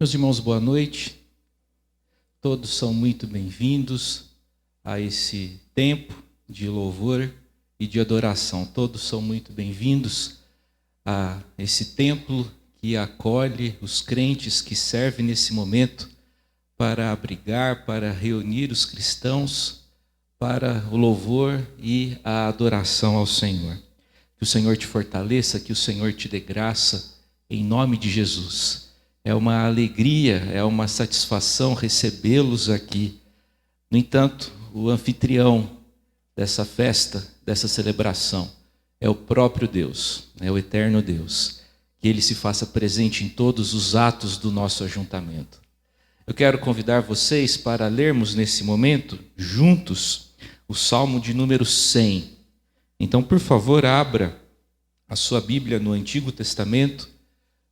Meus irmãos, boa noite. Todos são muito bem-vindos a esse tempo de louvor e de adoração. Todos são muito bem-vindos a esse templo que acolhe os crentes, que serve nesse momento para abrigar, para reunir os cristãos para o louvor e a adoração ao Senhor. Que o Senhor te fortaleça, que o Senhor te dê graça, em nome de Jesus. É uma alegria, é uma satisfação recebê-los aqui. No entanto, o anfitrião dessa festa, dessa celebração, é o próprio Deus, é o eterno Deus. Que Ele se faça presente em todos os atos do nosso ajuntamento. Eu quero convidar vocês para lermos nesse momento, juntos, o Salmo de número 100. Então, por favor, abra a sua Bíblia no Antigo Testamento,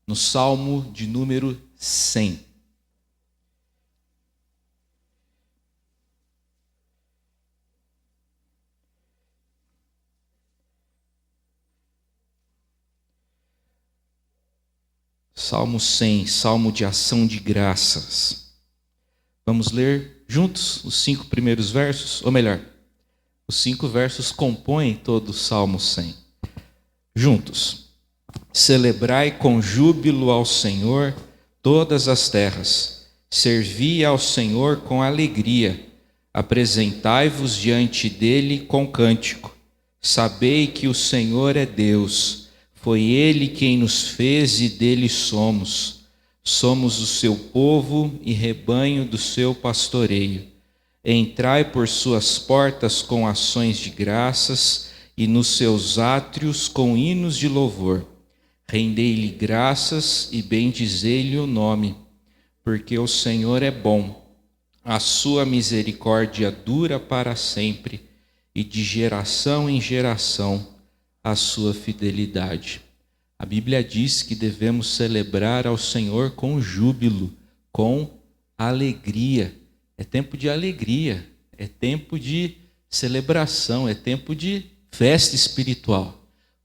no Salmo de número 100. Salmo 100, Salmo de ação de graças. Vamos ler juntos os 5 primeiros versos, ou melhor, os 5 versos compõem todo o Salmo 100. Juntos. Celebrai com júbilo ao Senhor todas as terras. Servi ao Senhor com alegria. Apresentai-vos diante dele com cântico. Sabei que o Senhor é Deus. Foi Ele quem nos fez e dele somos. Somos o seu povo e rebanho do seu pastoreio. Entrai por suas portas com ações de graças e nos seus átrios com hinos de louvor. Rendei-lhe graças e bendizei-lhe o nome, porque o Senhor é bom. A sua misericórdia dura para sempre e de geração em geração a sua fidelidade. A Bíblia diz que devemos celebrar ao Senhor com júbilo, com alegria. É tempo de alegria, é tempo de celebração, é tempo de festa espiritual.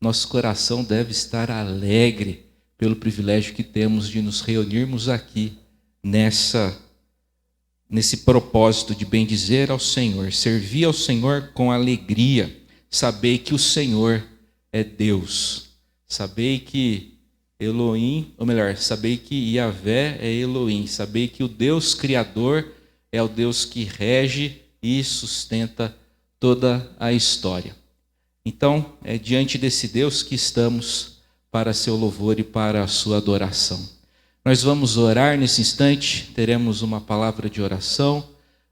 Nosso coração deve estar alegre pelo privilégio que temos de nos reunirmos aqui nesse propósito de bendizer ao Senhor, servir ao Senhor com alegria. Sabei que o Senhor é Deus. Sabei que Elohim, ou melhor, sabei que Yahvé é Elohim. Sabei que o Deus Criador é o Deus que rege e sustenta toda a história. Então, é diante desse Deus que estamos para seu louvor e para a sua adoração. Nós vamos orar nesse instante, teremos uma palavra de oração.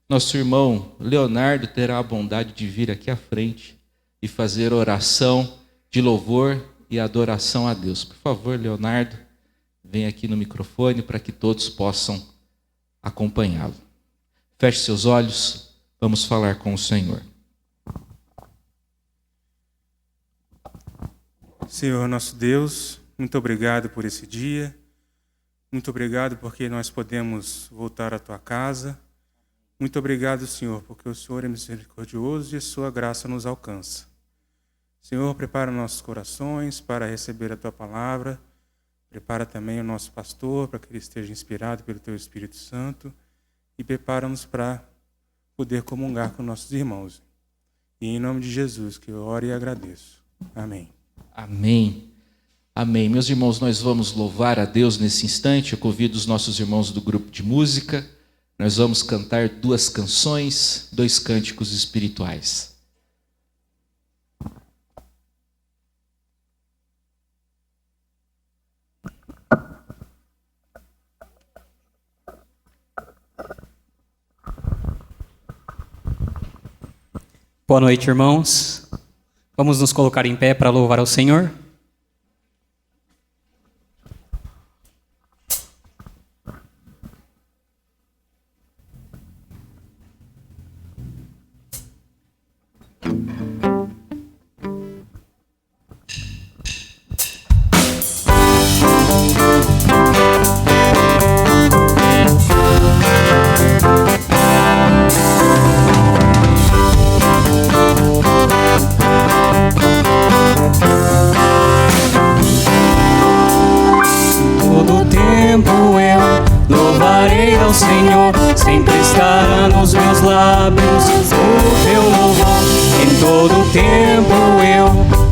Nosso irmão Leonardo terá a bondade de vir aqui à frente e fazer oração de louvor e adoração a Deus. Por favor, Leonardo, vem aqui no microfone para que todos possam acompanhá-lo. Feche seus olhos, vamos falar com o Senhor. Senhor nosso Deus, muito obrigado por esse dia, muito obrigado porque nós podemos voltar à Tua casa, muito obrigado, Senhor, porque o Senhor é misericordioso e a Sua graça nos alcança. Senhor, prepara nossos corações para receber a Tua palavra, prepara também o nosso pastor para que ele esteja inspirado pelo Teu Espírito Santo e prepara-nos para poder comungar com nossos irmãos. E em nome de Jesus que eu oro e agradeço. Amém. Amém. Amém. Meus irmãos, nós vamos louvar a Deus nesse instante. Eu convido os nossos irmãos do grupo de música. Nós vamos cantar 2 canções, 2 cânticos espirituais. Boa noite, irmãos. Vamos nos colocar em pé para louvar ao Senhor. sempre estará nos meus lábios o teu louvor. Em todo tempo eu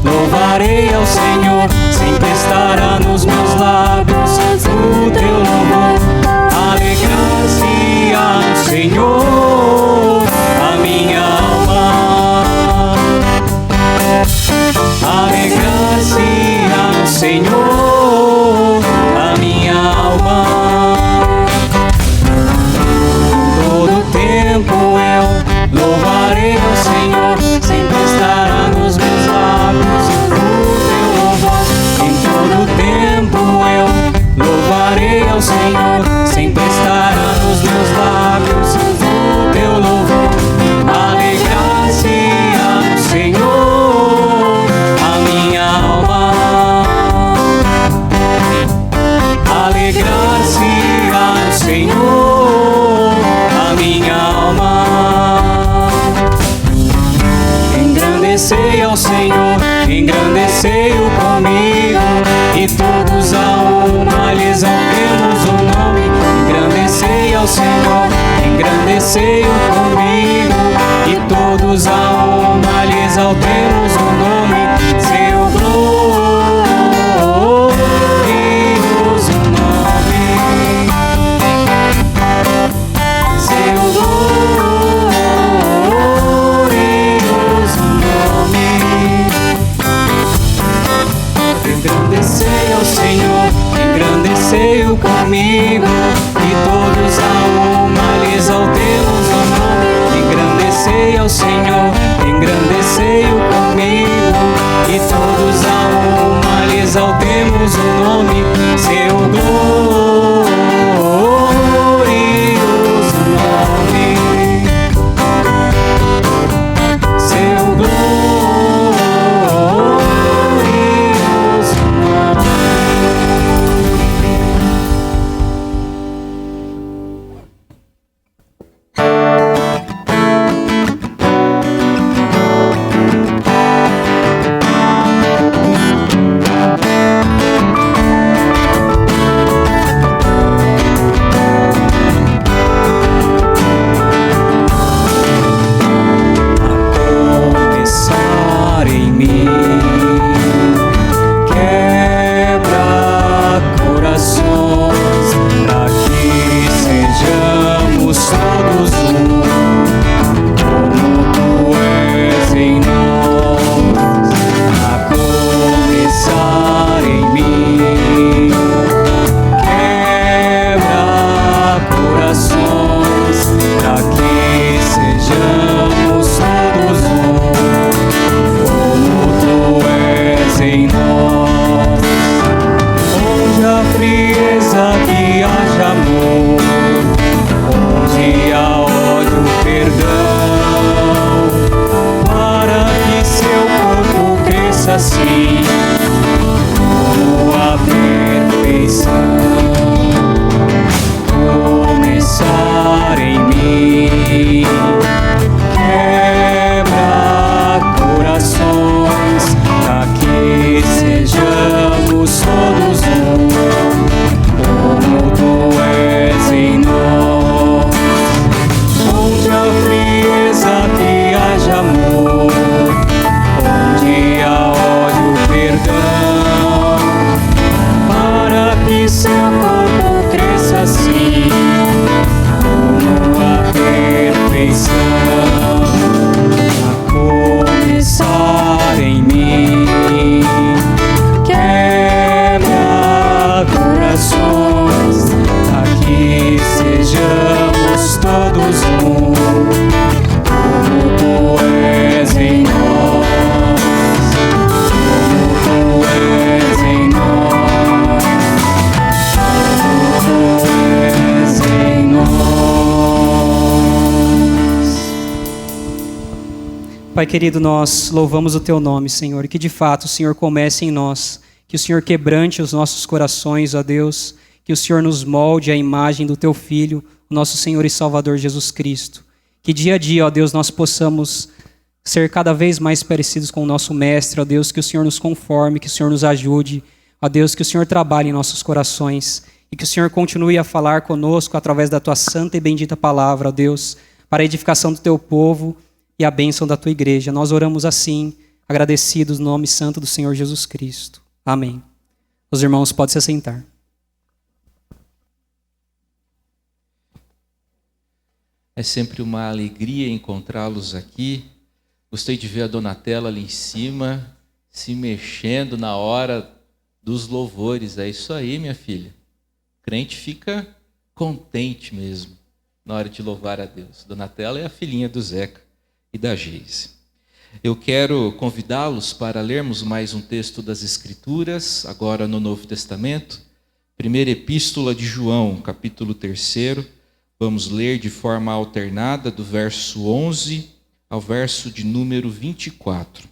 louvarei ao Senhor, sempre estará nos meus lábios o teu louvor. Alegrar-se-á no Senhor a minha alma, alegrar-se-á no Senhor a minha alma. Todo tempo eu louvarei ao Senhor, sempre estará nos meus lábios o teu louvor. Em todo tempo eu louvarei ao Senhor, sempre estará nos meus lábios o teu louvor. Alegrar-se-á no Senhor a minha alma, alegrar-se-á no Senhor a minha alma. Engrandecei ao Senhor, engrandecei-o comigo, e todos a uma lhe exaltemos o nome. Engrandecei ao Senhor, engrandecei-o comigo, e todos a uma lhe exaltemos o nome. Seu glorioso nome, seu glorioso nome. Engrandecei ao Senhor, engrandecei-o comigo, e todos a uma lhe exaltemos o nome. Engrandecei ao Senhor, engrandecei-o comigo, e todos a uma lhe exaltemos o nome. Seu glorioso nome, seu glorioso nome. Começar em mim, quebra corações, pra que sejamos todos um, como tu és em nós. A começar em mim, quebra corações, pra que sejamos todos um, como tu és em nós. Onde há frieza que haja amor, onde há ódio, perdão, para que seu corpo cresça assim, como a perfeição. Começar em mim, quebra corações, pra que sejamos todos um, como tu és em nós. Onde há frieza que haja amor, onde há ódio, perdão, para que seu corpo cresça assim, como a perfeição. A começar em mim, quebra corações, pra que sejamos todos um, como tu és em nós, como tu és em nós, como tu és em nós. Pai querido, nós louvamos o Teu nome, Senhor, e que de fato o Senhor comece em nós, que o Senhor quebrante os nossos corações, ó Deus, que o Senhor nos molde à imagem do Teu Filho, o nosso Senhor e Salvador Jesus Cristo. Que dia a dia, ó Deus, nós possamos ser cada vez mais parecidos com o nosso Mestre, ó Deus, que o Senhor nos conforme, que o Senhor nos ajude, ó Deus, que o Senhor trabalhe em nossos corações e que o Senhor continue a falar conosco através da tua santa e bendita palavra, ó Deus, para a edificação do teu povo e a bênção da tua igreja. Nós oramos assim, agradecidos no nome santo do Senhor Jesus Cristo. Amém. Os irmãos podem se assentar. É sempre uma alegria encontrá-los aqui. Gostei de ver a Donatella ali em cima, se mexendo na hora dos louvores. É isso aí, minha filha. O crente fica contente mesmo na hora de louvar a Deus. Donatella é a filhinha do Zeca e da Geise. Eu quero convidá-los para lermos mais um texto das Escrituras, agora no Novo Testamento. Primeira Epístola de João, capítulo 3. Vamos ler de forma alternada do verso 11 ao verso de número 24.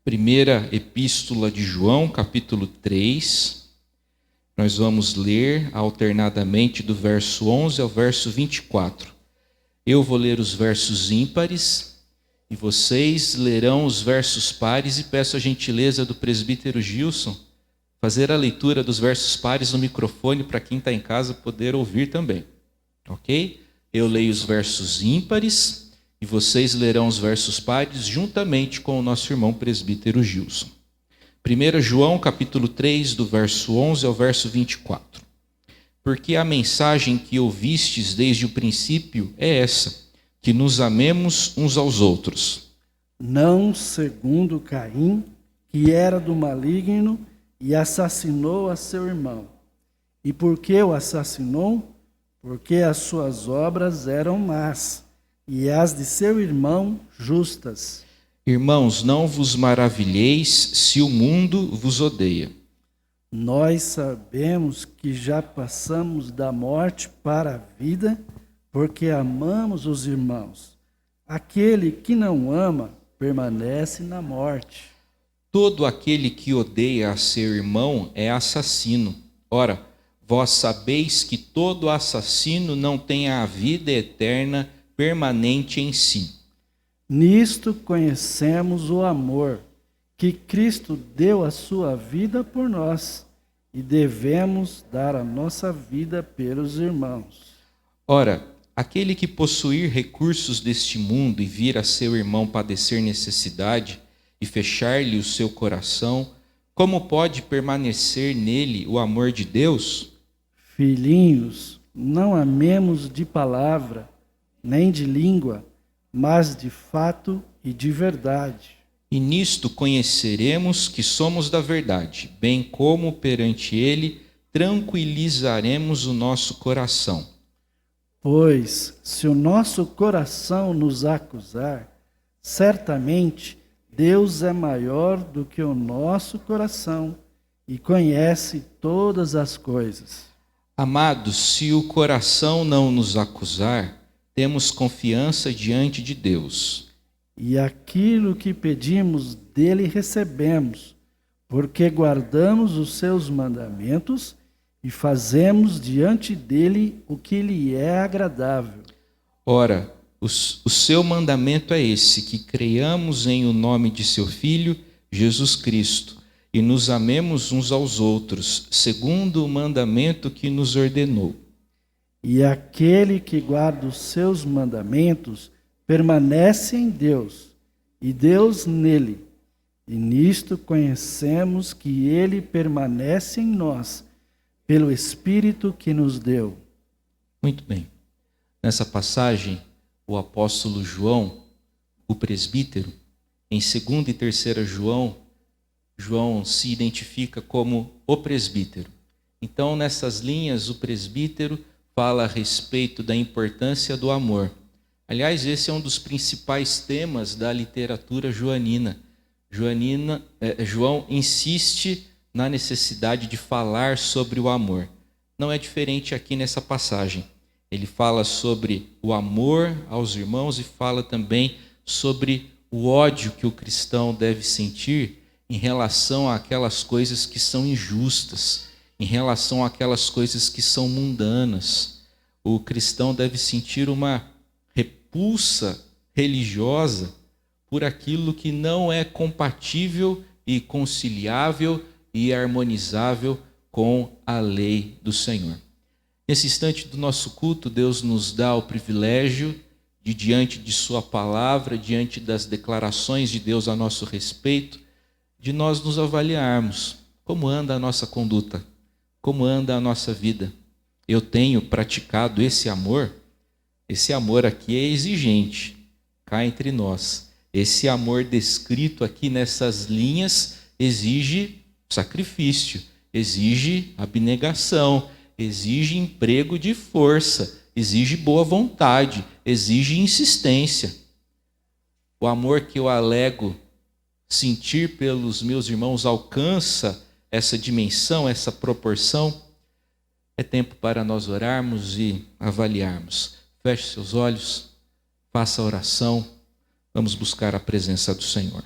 Primeira Epístola de João, capítulo 3. Nós vamos ler alternadamente do verso 11 ao verso 24. Eu vou ler os versos ímpares e vocês lerão os versos pares, e peço a gentileza do presbítero Gilson fazer a leitura dos versos pares no microfone para quem está em casa poder ouvir também. Ok? Eu leio os versos ímpares e vocês lerão os versos pares juntamente com o nosso irmão presbítero Gilson. 1 João capítulo 3, do verso 11 ao verso 24. Porque a mensagem que ouvistes desde o princípio é essa, que nos amemos uns aos outros. Não segundo Caim, que era do maligno, e assassinou a seu irmão. E por que o assassinou? Porque as suas obras eram más, e as de seu irmão justas. Irmãos, não vos maravilheis se o mundo vos odeia. Nós sabemos que já passamos da morte para a vida, porque amamos os irmãos. Aquele que não ama permanece na morte. Todo aquele que odeia a seu irmão é assassino. Ora, vós sabeis que todo assassino não tem a vida eterna permanente em si. Nisto conhecemos o amor, que Cristo deu a sua vida por nós, e devemos dar a nossa vida pelos irmãos. Ora, aquele que possuir recursos deste mundo e vir a seu irmão padecer necessidade, e fechar-lhe o seu coração, como pode permanecer nele o amor de Deus? Filhinhos, não amemos de palavra, nem de língua, mas de fato e de verdade. E nisto conheceremos que somos da verdade, bem como perante ele tranquilizaremos o nosso coração. Pois, se o nosso coração nos acusar, certamente Deus é maior do que o nosso coração e conhece todas as coisas. Amados, se o coração não nos acusar, temos confiança diante de Deus. E aquilo que pedimos dele recebemos, porque guardamos os seus mandamentos e fazemos diante dele o que lhe é agradável. Ora, o seu mandamento é esse, que creiamos em o nome de seu Filho, Jesus Cristo, e nos amemos uns aos outros, segundo o mandamento que nos ordenou. E aquele que guarda os seus mandamentos permanece em Deus, e Deus nele. E nisto conhecemos que ele permanece em nós, pelo Espírito que nos deu. Muito bem. Nessa passagem, o apóstolo João, o presbítero, em 2 e 3 João se identifica como o presbítero. Então, nessas linhas, o presbítero fala a respeito da importância do amor. Aliás, esse é um dos principais temas da literatura joanina. João insiste na necessidade de falar sobre o amor. Não é diferente aqui nessa passagem. Ele fala sobre o amor aos irmãos e fala também sobre o ódio que o cristão deve sentir em relação àquelas coisas que são injustas, em relação àquelas coisas que são mundanas. O cristão deve sentir uma repulsa religiosa por aquilo que não é compatível e conciliável e harmonizável com a lei do Senhor. Nesse instante do nosso culto, Deus nos dá o privilégio de, diante de sua palavra, diante das declarações de Deus a nosso respeito, de nós nos avaliarmos. Como anda a nossa conduta? Como anda a nossa vida? Eu tenho praticado esse amor? Esse amor aqui é exigente, cá entre nós. Esse amor descrito aqui nessas linhas exige sacrifício, exige abnegação, exige emprego de força, exige boa vontade, exige insistência. O amor que eu alego sentir pelos meus irmãos alcança essa dimensão, essa proporção. É tempo para nós orarmos e avaliarmos. Feche seus olhos, faça a oração, vamos buscar a presença do Senhor.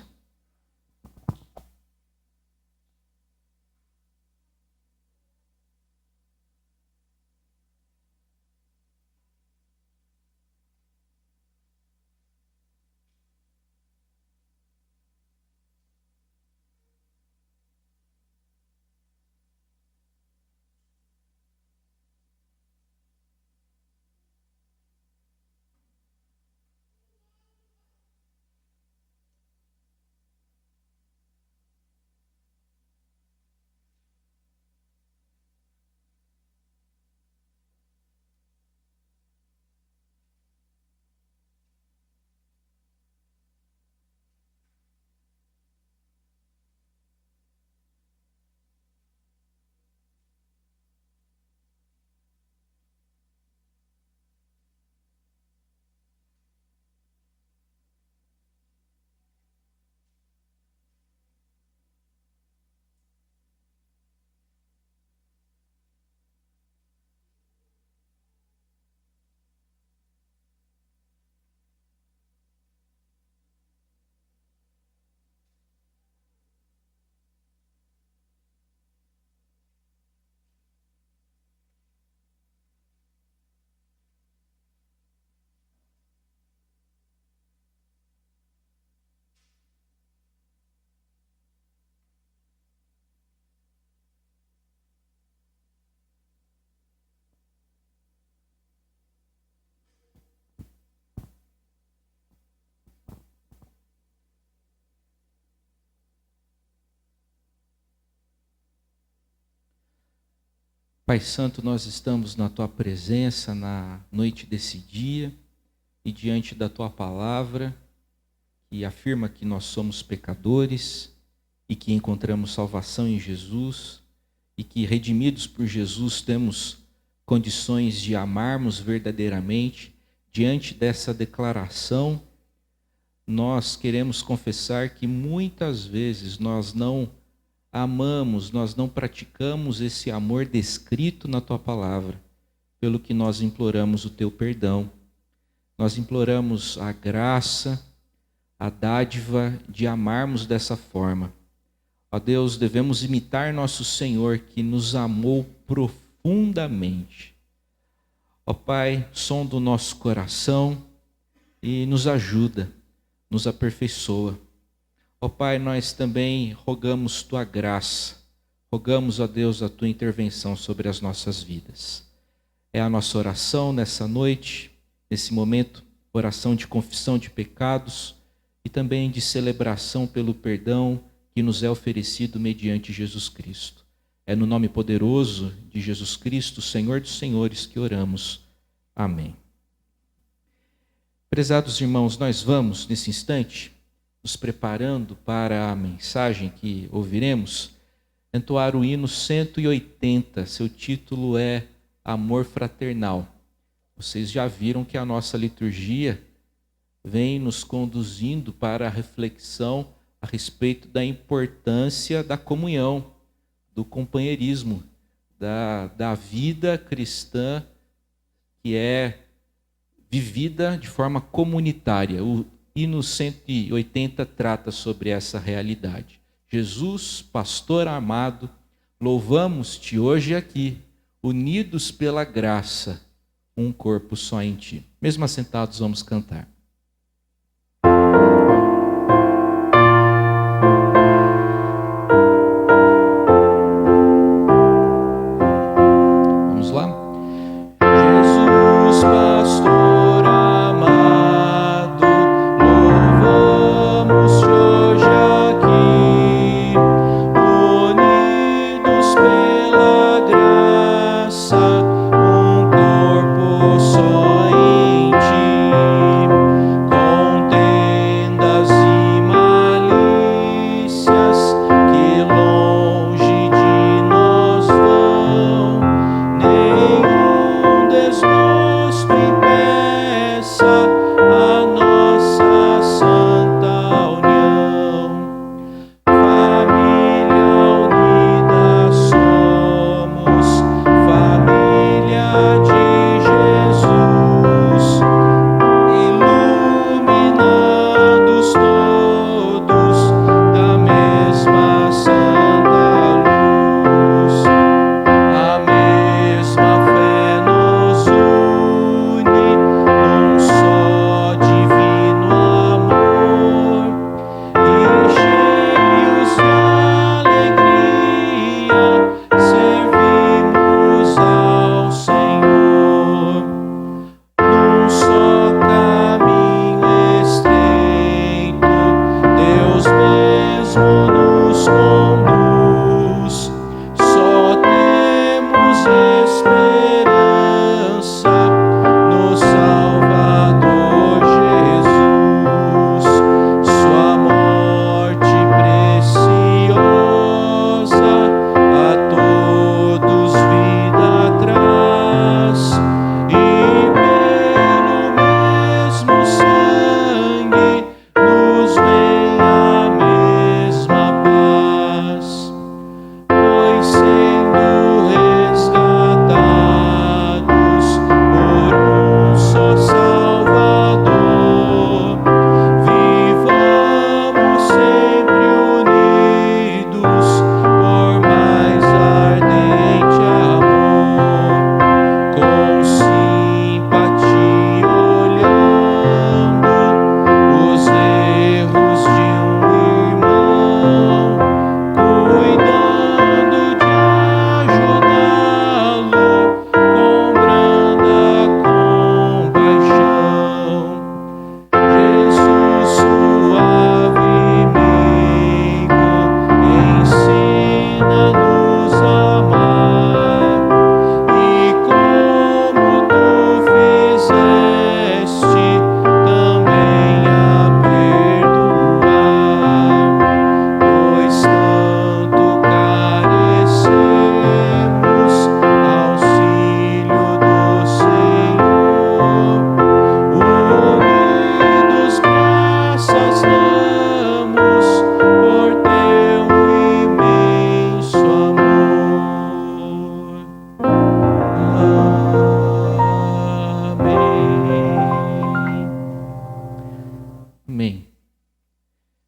Pai Santo, nós estamos na Tua presença na noite desse dia e diante da Tua palavra, que afirma que nós somos pecadores e que encontramos salvação em Jesus e que, redimidos por Jesus, temos condições de amarmos verdadeiramente. Diante dessa declaração, nós queremos confessar que muitas vezes nós não amamos, nós não praticamos esse amor descrito na Tua palavra, pelo que nós imploramos o Teu perdão. Nós imploramos a graça, a dádiva de amarmos dessa forma. Ó Deus, devemos imitar nosso Senhor, que nos amou profundamente. Ó Pai, sonda o nosso coração e nos ajuda, nos aperfeiçoa. Ó Pai, nós também rogamos Tua graça, rogamos, ó Deus, a Tua intervenção sobre as nossas vidas. É a nossa oração nessa noite, nesse momento, oração de confissão de pecados e também de celebração pelo perdão que nos é oferecido mediante Jesus Cristo. É no nome poderoso de Jesus Cristo, Senhor dos Senhores, que oramos. Amém. Prezados irmãos, nós vamos, nesse instante, nos preparando para a mensagem que ouviremos, entoar o hino 180. Seu título é Amor Fraternal. Vocês já viram que a nossa liturgia vem nos conduzindo para a reflexão a respeito da importância da comunhão, do companheirismo, da vida cristã que é vivida de forma comunitária. O hino 180 trata sobre essa realidade. Jesus, pastor amado, louvamos-te hoje aqui, unidos pela graça, um corpo só em ti. Mesmo assentados, vamos cantar.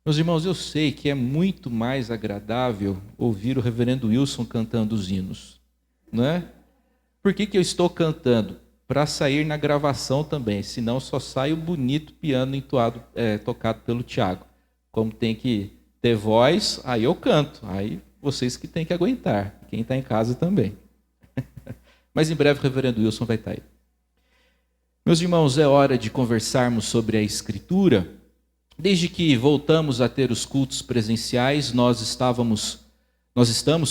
Meus irmãos, eu sei que é muito mais agradável ouvir o reverendo Wilson cantando os hinos, não é? Por que eu estou cantando? Para sair na gravação também, senão só sai o bonito piano entoado, tocado pelo Tiago. Como tem que ter voz, aí eu canto, aí vocês que têm que aguentar, quem está em casa também. Mas em breve o reverendo Wilson vai estar aí. Meus irmãos, é hora de conversarmos sobre a Escritura. Desde que voltamos a ter os cultos presenciais, nós estamos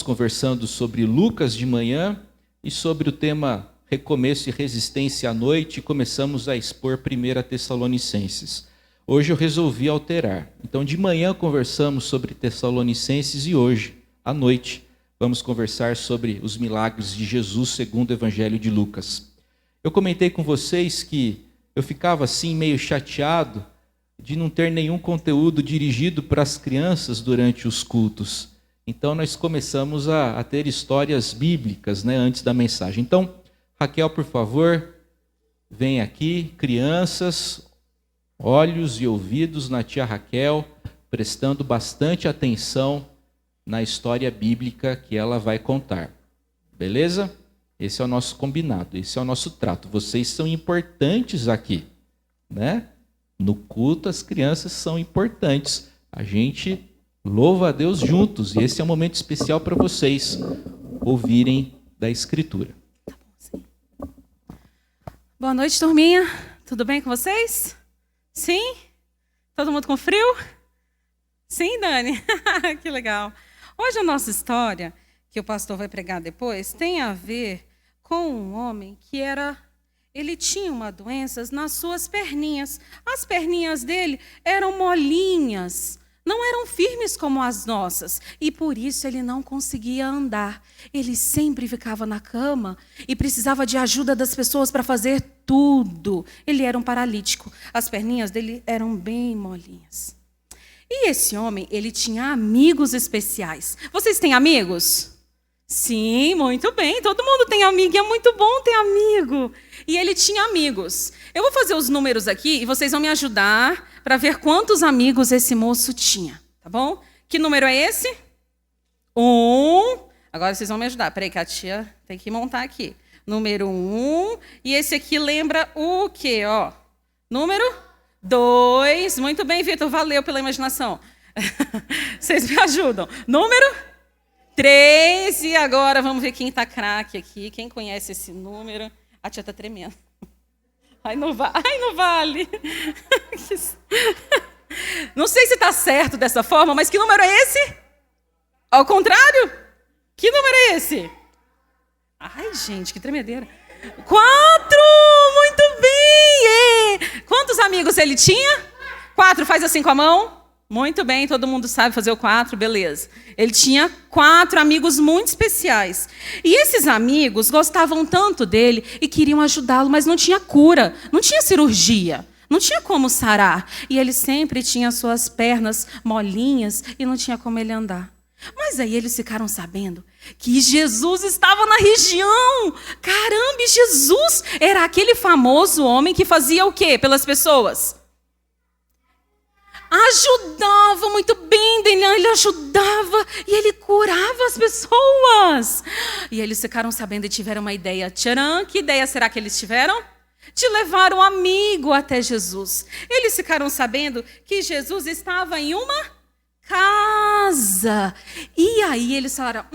conversando sobre Lucas de manhã e sobre o tema Recomeço e Resistência à noite, e começamos a expor 1 Tessalonicenses. Hoje eu resolvi alterar. Então, de manhã conversamos sobre Tessalonicenses e hoje, à noite, vamos conversar sobre os milagres de Jesus segundo o Evangelho de Lucas. Eu comentei com vocês que eu ficava assim meio chateado de não ter nenhum conteúdo dirigido para as crianças durante os cultos. Então nós começamos a ter histórias bíblicas, né, antes da mensagem. Então, Raquel, por favor, vem aqui, crianças, olhos e ouvidos na tia Raquel, prestando bastante atenção na história bíblica que ela vai contar. Beleza? Esse é o nosso combinado, esse é o nosso trato. Vocês são importantes aqui, né? No culto as crianças são importantes. A gente louva a Deus juntos e esse é um momento especial para vocês ouvirem da Escritura. Boa noite, turminha. Tudo bem com vocês? Sim? Todo mundo com frio? Sim, Dani? Que legal. Hoje a nossa história, que o pastor vai pregar depois, tem a ver com um homem que ele tinha uma doença nas suas perninhas. As perninhas dele eram molinhas, não eram firmes como as nossas, e por isso ele não conseguia andar. Ele sempre ficava na cama e precisava de ajuda das pessoas para fazer tudo. Ele era um paralítico, as perninhas dele eram bem molinhas. E esse homem, ele tinha amigos especiais. Vocês têm amigos? Sim, muito bem, todo mundo tem amigo, e é muito bom ter amigo. E ele tinha amigos. Eu vou fazer os números aqui e vocês vão me ajudar para ver quantos amigos esse moço tinha, tá bom? Que número é esse? 1. Agora vocês vão me ajudar. Peraí que a tia tem que montar aqui. Número 1. E esse aqui lembra o quê? Ó, número 2. Muito bem, Vitor, valeu pela imaginação. Vocês me ajudam. Número 3, e agora vamos ver quem está craque aqui, quem conhece esse número. A tia está tremendo. Ai, não vale. Não sei se está certo dessa forma, mas que número é esse? Ao contrário? Que número é esse? Ai, gente, que tremedeira. 4, muito bem. Quantos amigos ele tinha? 4, faz assim com a mão. Muito bem, todo mundo sabe fazer o 4, beleza. Ele tinha 4 amigos muito especiais. E esses amigos gostavam tanto dele e queriam ajudá-lo, mas não tinha cura, não tinha cirurgia, não tinha como sarar. E ele sempre tinha suas pernas molinhas e não tinha como ele andar. Mas aí eles ficaram sabendo que Jesus estava na região. Caramba, e Jesus era aquele famoso homem que fazia o quê pelas pessoas? Ajudava muito bem, ele ajudava e ele curava as pessoas. E eles ficaram sabendo e tiveram uma ideia. Tcharam, que ideia será que eles tiveram? De levar um amigo até Jesus. Eles ficaram sabendo que Jesus estava em uma casa. E aí eles falaram,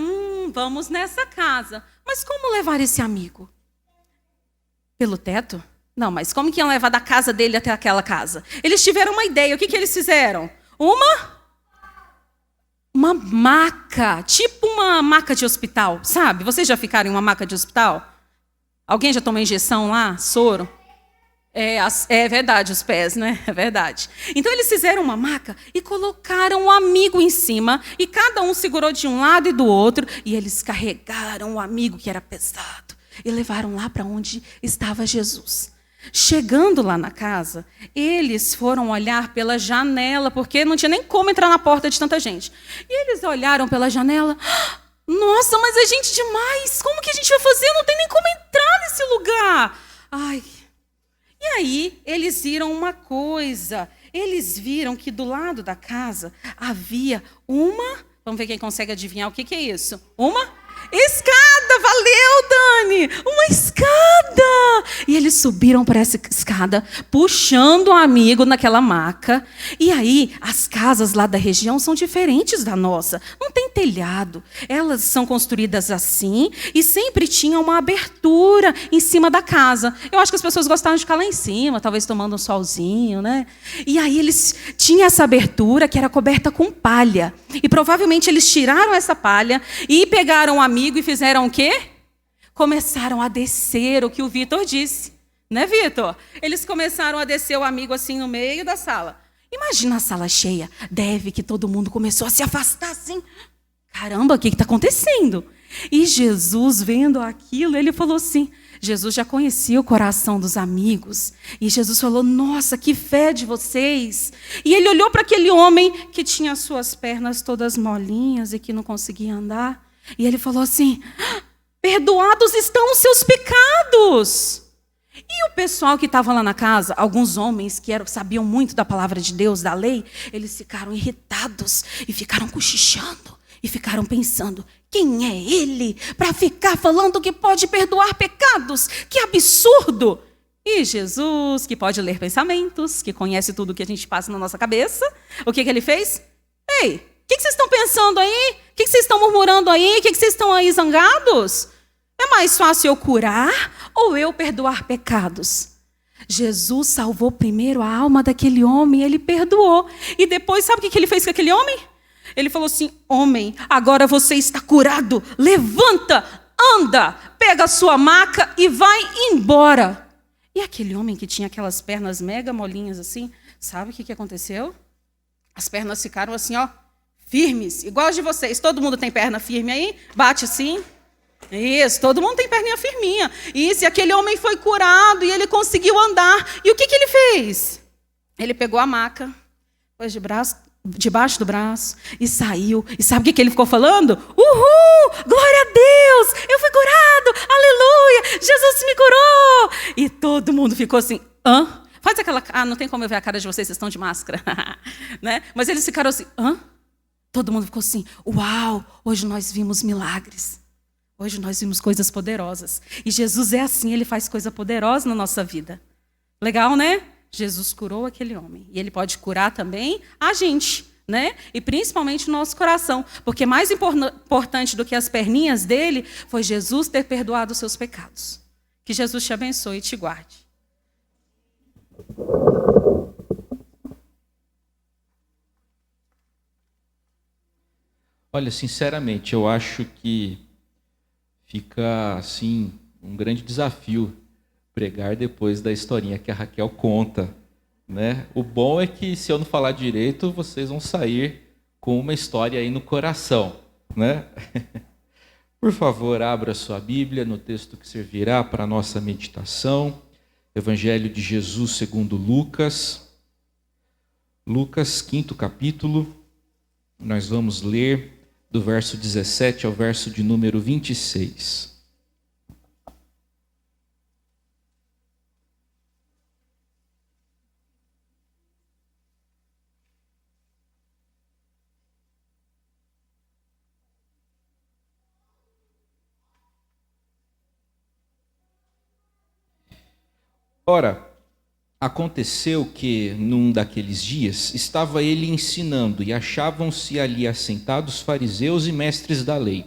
vamos nessa casa. Mas como levar esse amigo? Pelo teto? Não, mas como que iam levar da casa dele até aquela casa? Eles tiveram uma ideia. O que eles fizeram? Uma maca. Tipo uma maca de hospital, sabe? Vocês já ficaram em uma maca de hospital? Alguém já tomou injeção lá? Soro? É verdade, os pés, né? É verdade. Então eles fizeram uma maca e colocaram um amigo em cima. E cada um segurou de um lado e do outro. E eles carregaram o amigo que era pesado. E levaram lá para onde estava Jesus. Chegando lá na casa, eles foram olhar pela janela, porque não tinha nem como entrar na porta de tanta gente. E eles olharam pela janela. Nossa, mas é gente demais. Como que a gente vai fazer? Não tem nem como entrar nesse lugar. Ai. E aí, eles viram uma coisa. eles viram que do lado da casa havia uma... Vamos ver quem consegue adivinhar o que é isso. Uma escada, valeu, Dani! Uma escada! E eles subiram para essa escada, puxando o amigo naquela maca. E aí, as casas lá da região são diferentes da nossa. Não tem telhado. Elas são construídas assim e sempre tinha uma abertura em cima da casa. Eu acho que as pessoas gostavam de ficar lá em cima, talvez tomando um solzinho, né? E aí eles tinham essa abertura que era coberta com palha. E provavelmente eles tiraram essa palha e pegaram o amigo e fizeram o quê? Começaram a descer, o que o Vitor disse. Né, Vitor? Eles começaram a descer o amigo assim no meio da sala. Imagina a sala cheia. Deve que todo mundo começou a se afastar assim. Caramba, o que está acontecendo? E Jesus, vendo aquilo, ele falou assim... Jesus já conhecia o coração dos amigos. E Jesus falou, nossa, que fé de vocês. E ele olhou para aquele homem que tinha as suas pernas todas molinhas e que não conseguia andar. E ele falou assim, perdoados estão os seus pecados. E o pessoal que estava lá na casa, alguns homens que sabiam muito da palavra de Deus, da lei, eles ficaram irritados e ficaram cochichando. E ficaram pensando, quem é ele para ficar falando que pode perdoar pecados? Que absurdo! E Jesus, que pode ler pensamentos, que conhece tudo que a gente passa na nossa cabeça, o que ele fez? Ei, o que vocês estão pensando aí? O que vocês estão murmurando aí? O que vocês estão aí zangados? É mais fácil eu curar ou eu perdoar pecados? Jesus salvou primeiro a alma daquele homem, ele perdoou. E depois, sabe o que ele fez com aquele homem? Ele falou assim, homem, agora você está curado, levanta, anda, pega a sua maca e vai embora. E aquele homem que tinha aquelas pernas mega molinhas assim, sabe o que aconteceu? As pernas ficaram assim, ó, firmes, igual as de vocês. Todo mundo tem perna firme aí? Bate assim. Isso, todo mundo tem perninha firminha. Isso, e aquele homem foi curado e ele conseguiu andar. E o que ele fez? Ele pegou a maca, pôs debaixo do braço e saiu. E sabe o que ele ficou falando? Uhul! Glória a Deus! Eu fui curado! Aleluia! Jesus me curou! E todo mundo ficou assim, hã? Faz aquela... não tem como eu ver a cara de vocês estão de máscara. Né? Mas eles ficaram assim, hã? Todo mundo ficou assim, uau! Hoje nós vimos milagres. Hoje nós vimos coisas poderosas. E Jesus é assim, ele faz coisa poderosa na nossa vida. Legal, né? Jesus curou aquele homem. E ele pode curar também a gente, né? E principalmente o nosso coração. Porque mais importante do que as perninhas dele foi Jesus ter perdoado os seus pecados. Que Jesus te abençoe e te guarde. Olha, sinceramente, eu acho que fica assim um grande desafio pregar depois da historinha que a Raquel conta, né? O bom é que se eu não falar direito, vocês vão sair com uma história aí no coração, né? Por favor, abra sua Bíblia no texto que servirá para a nossa meditação. Evangelho de Jesus segundo Lucas. Lucas, 5º capítulo. Nós vamos ler do verso 17 ao verso de número 26. Ora, aconteceu que, num daqueles dias, estava ele ensinando, e achavam-se ali assentados fariseus e mestres da lei,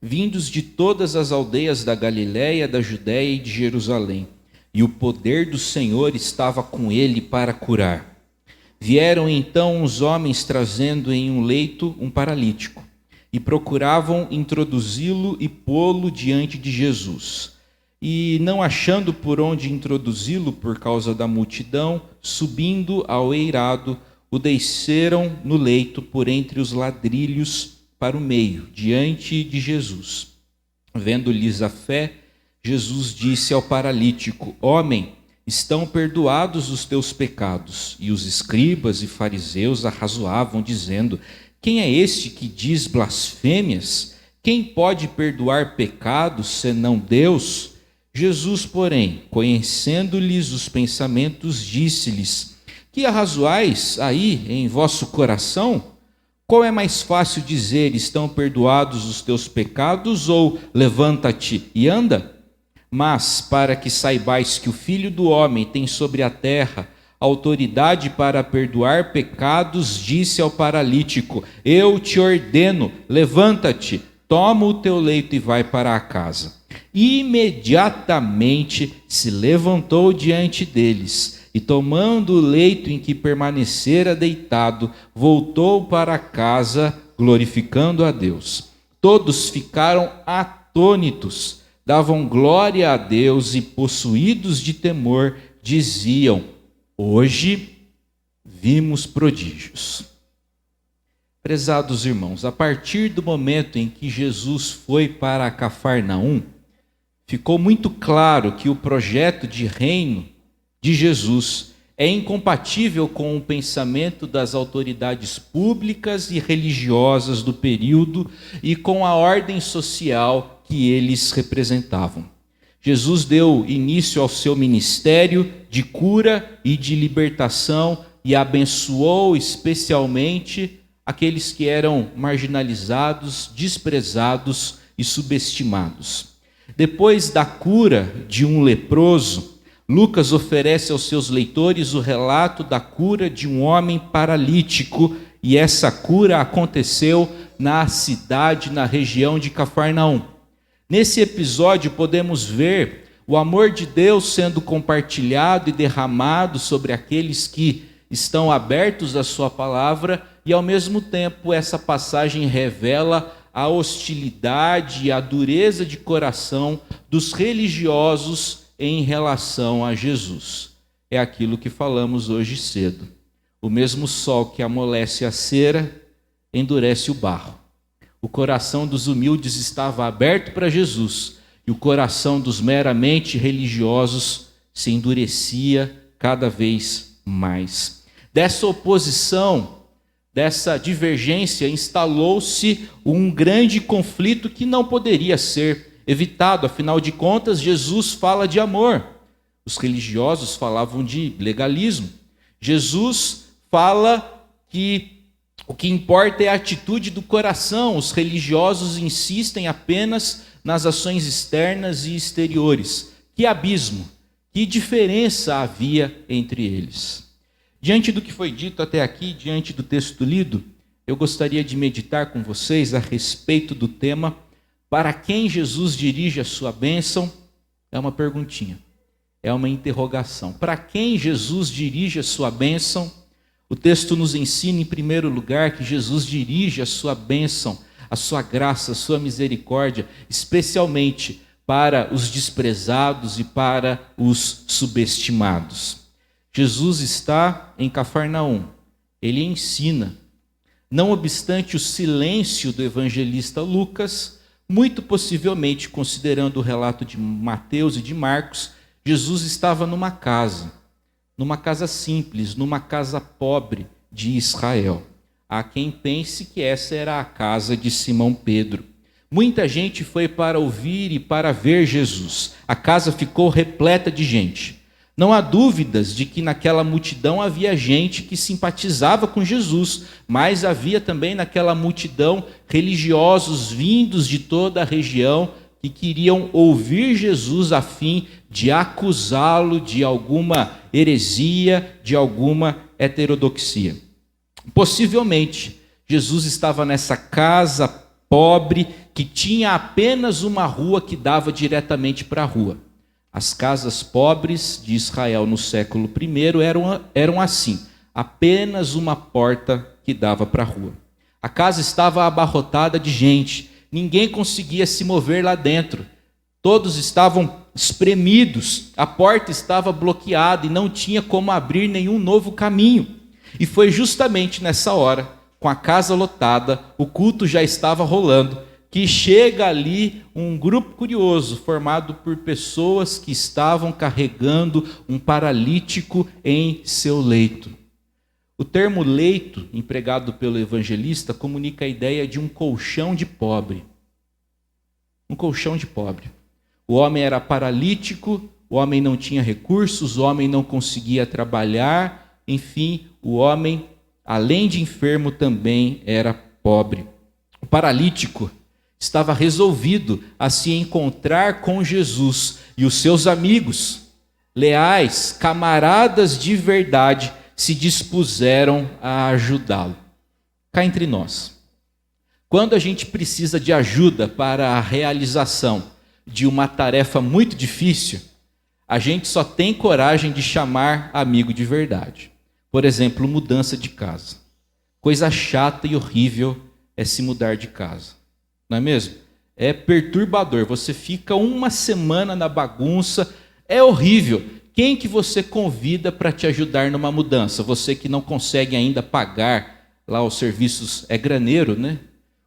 vindos de todas as aldeias da Galiléia, da Judéia e de Jerusalém. E o poder do Senhor estava com ele para curar. Vieram então os homens trazendo em um leito um paralítico, e procuravam introduzi-lo e pô-lo diante de Jesus. E, não achando por onde introduzi-lo por causa da multidão, subindo ao eirado, o desceram no leito por entre os ladrilhos para o meio, diante de Jesus. Vendo-lhes a fé, Jesus disse ao paralítico: Homem, estão perdoados os teus pecados. E os escribas e fariseus arrazoavam, dizendo: Quem é este que diz blasfêmias? Quem pode perdoar pecados, senão Deus? Jesus, porém, conhecendo-lhes os pensamentos, disse-lhes: Que arrazoais aí em vosso coração? Qual é mais fácil dizer, estão perdoados os teus pecados, ou levanta-te e anda? Mas para que saibais que o Filho do Homem tem sobre a terra autoridade para perdoar pecados, disse ao paralítico: eu te ordeno, levanta-te, toma o teu leito e vai para a casa. Imediatamente se levantou diante deles, e tomando o leito em que permanecera deitado, voltou para casa, glorificando a Deus. Todos ficaram atônitos, davam glória a Deus e, possuídos de temor, diziam: hoje vimos prodígios. Prezados irmãos, a partir do momento em que Jesus foi para Cafarnaum, ficou muito claro que o projeto de reino de Jesus é incompatível com o pensamento das autoridades públicas e religiosas do período e com a ordem social que eles representavam. Jesus deu início ao seu ministério de cura e de libertação e abençoou especialmente aqueles que eram marginalizados, desprezados e subestimados. Depois da cura de um leproso, Lucas oferece aos seus leitores o relato da cura de um homem paralítico, e essa cura aconteceu na cidade, na região de Cafarnaum. Nesse episódio podemos ver o amor de Deus sendo compartilhado e derramado sobre aqueles que estão abertos à sua palavra, e ao mesmo tempo essa passagem revela a hostilidade e a dureza de coração dos religiosos em relação a Jesus. É aquilo que falamos hoje cedo. O mesmo sol que amolece a cera endurece o barro. O coração dos humildes estava aberto para Jesus, e o coração dos meramente religiosos se endurecia cada vez mais. Dessa oposição, dessa divergência, instalou-se um grande conflito que não poderia ser evitado. Afinal de contas, Jesus fala de amor. Os religiosos falavam de legalismo. Jesus fala que o que importa é a atitude do coração. Os religiosos insistem apenas nas ações externas e exteriores. Que abismo, que diferença havia entre eles. Diante do que foi dito até aqui, diante do texto lido, eu gostaria de meditar com vocês a respeito do tema: para quem Jesus dirige a sua bênção? É uma perguntinha, é uma interrogação. Para quem Jesus dirige a sua bênção? O texto nos ensina, em primeiro lugar, que Jesus dirige a sua bênção, a sua graça, a sua misericórdia, especialmente para os desprezados e para os subestimados. Jesus está em Cafarnaum, ele ensina. Não obstante o silêncio do evangelista Lucas, muito possivelmente, considerando o relato de Mateus e de Marcos, Jesus estava numa casa simples, numa casa pobre de Israel. Há quem pense que essa era a casa de Simão Pedro. Muita gente foi para ouvir e para ver Jesus. A casa ficou repleta de gente. Não há dúvidas de que naquela multidão havia gente que simpatizava com Jesus, mas havia também naquela multidão religiosos vindos de toda a região que queriam ouvir Jesus a fim de acusá-lo de alguma heresia, de alguma heterodoxia. Possivelmente, Jesus estava nessa casa pobre que tinha apenas uma rua que dava diretamente para a rua. As casas pobres de Israel no século I eram assim, apenas uma porta que dava para a rua. A casa estava abarrotada de gente, ninguém conseguia se mover lá dentro. Todos estavam espremidos, a porta estava bloqueada e não tinha como abrir nenhum novo caminho. E foi justamente nessa hora, com a casa lotada, o culto já estava rolando, que chega ali um grupo curioso, formado por pessoas que estavam carregando um paralítico em seu leito. O termo leito, empregado pelo evangelista, comunica a ideia de um colchão de pobre. Um colchão de pobre. O homem era paralítico, o homem não tinha recursos, o homem não conseguia trabalhar, Enfim, o homem, além de enfermo, também era pobre. O paralítico estava resolvido a se encontrar com Jesus, e os seus amigos, leais, camaradas de verdade, se dispuseram a ajudá-lo. Cá entre nós, quando a gente precisa de ajuda para a realização de uma tarefa muito difícil, a gente só tem coragem de chamar amigo de verdade. Por exemplo, mudança de casa. Coisa chata e horrível é se mudar de casa, não é mesmo? É perturbador, você fica uma semana na bagunça, é horrível. Quem que você convida para te ajudar numa mudança? Você que não consegue ainda pagar lá os serviços, é graneiro, né?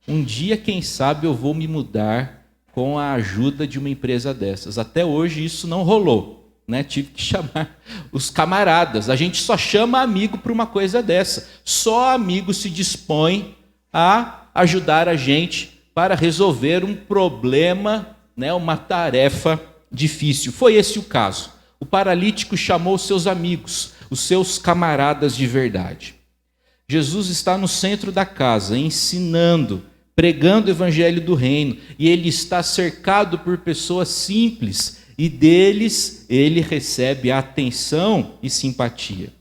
Um dia, quem sabe, eu vou me mudar com a ajuda de uma empresa dessas. Até hoje isso não rolou, né? Tive que chamar os camaradas. A gente só chama amigo para uma coisa dessa. Só amigo se dispõe a ajudar a gente para resolver um problema, né? Uma tarefa difícil. Foi esse o caso. O paralítico chamou seus amigos, os seus camaradas de verdade. Jesus está no centro da casa, ensinando, pregando o evangelho do reino, e ele está cercado por pessoas simples, e deles ele recebe atenção e simpatia.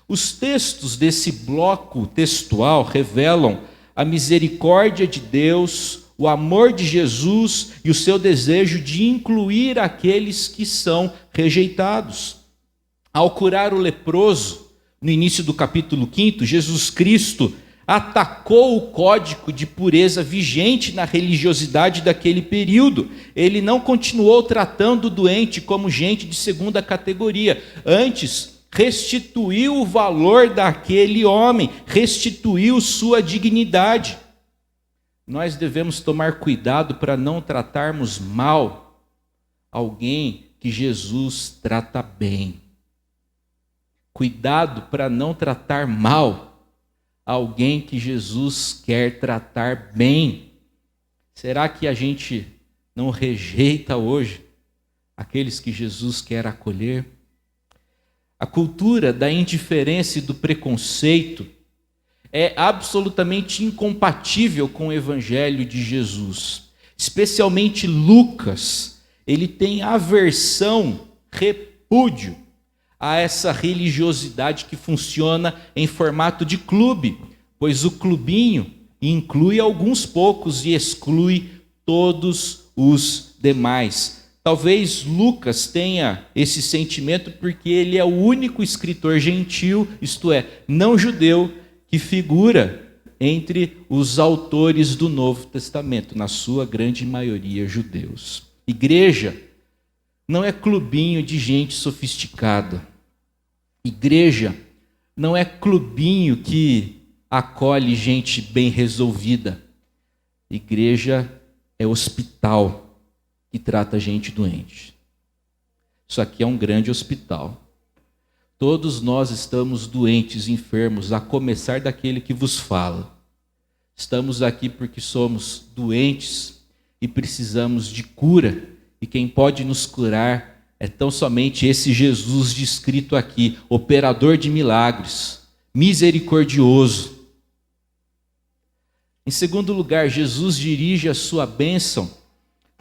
Os textos desse bloco textual revelam a misericórdia de Deus, o amor de Jesus e o seu desejo de incluir aqueles que são rejeitados. Ao curar o leproso, no início do capítulo 5, Jesus Cristo atacou o código de pureza vigente na religiosidade daquele período. Ele não continuou tratando o doente como gente de segunda categoria. Antes, restituiu o valor daquele homem, restituiu sua dignidade. Nós devemos tomar cuidado para não tratarmos mal alguém que Jesus trata bem. Cuidado para não tratar mal alguém que Jesus quer tratar bem. Será que a gente não rejeita hoje aqueles que Jesus quer acolher? A cultura da indiferença e do preconceito é absolutamente incompatível com o evangelho de Jesus. Especialmente Lucas, ele tem aversão, repúdio a essa religiosidade que funciona em formato de clube, pois o clubinho inclui alguns poucos e exclui todos os demais. Talvez Lucas tenha esse sentimento porque ele é o único escritor gentil, isto é, não judeu, que figura entre os autores do Novo Testamento, na sua grande maioria judeus. Igreja não é clubinho de gente sofisticada. Igreja não é clubinho que acolhe gente bem resolvida. Igreja é hospital que trata gente doente. Isso aqui é um grande hospital. Todos nós estamos doentes, enfermos, a começar daquele que vos fala. Estamos aqui porque somos doentes e precisamos de cura. E quem pode nos curar é tão somente esse Jesus descrito aqui, operador de milagres, misericordioso. Em segundo lugar, Jesus dirige a sua bênção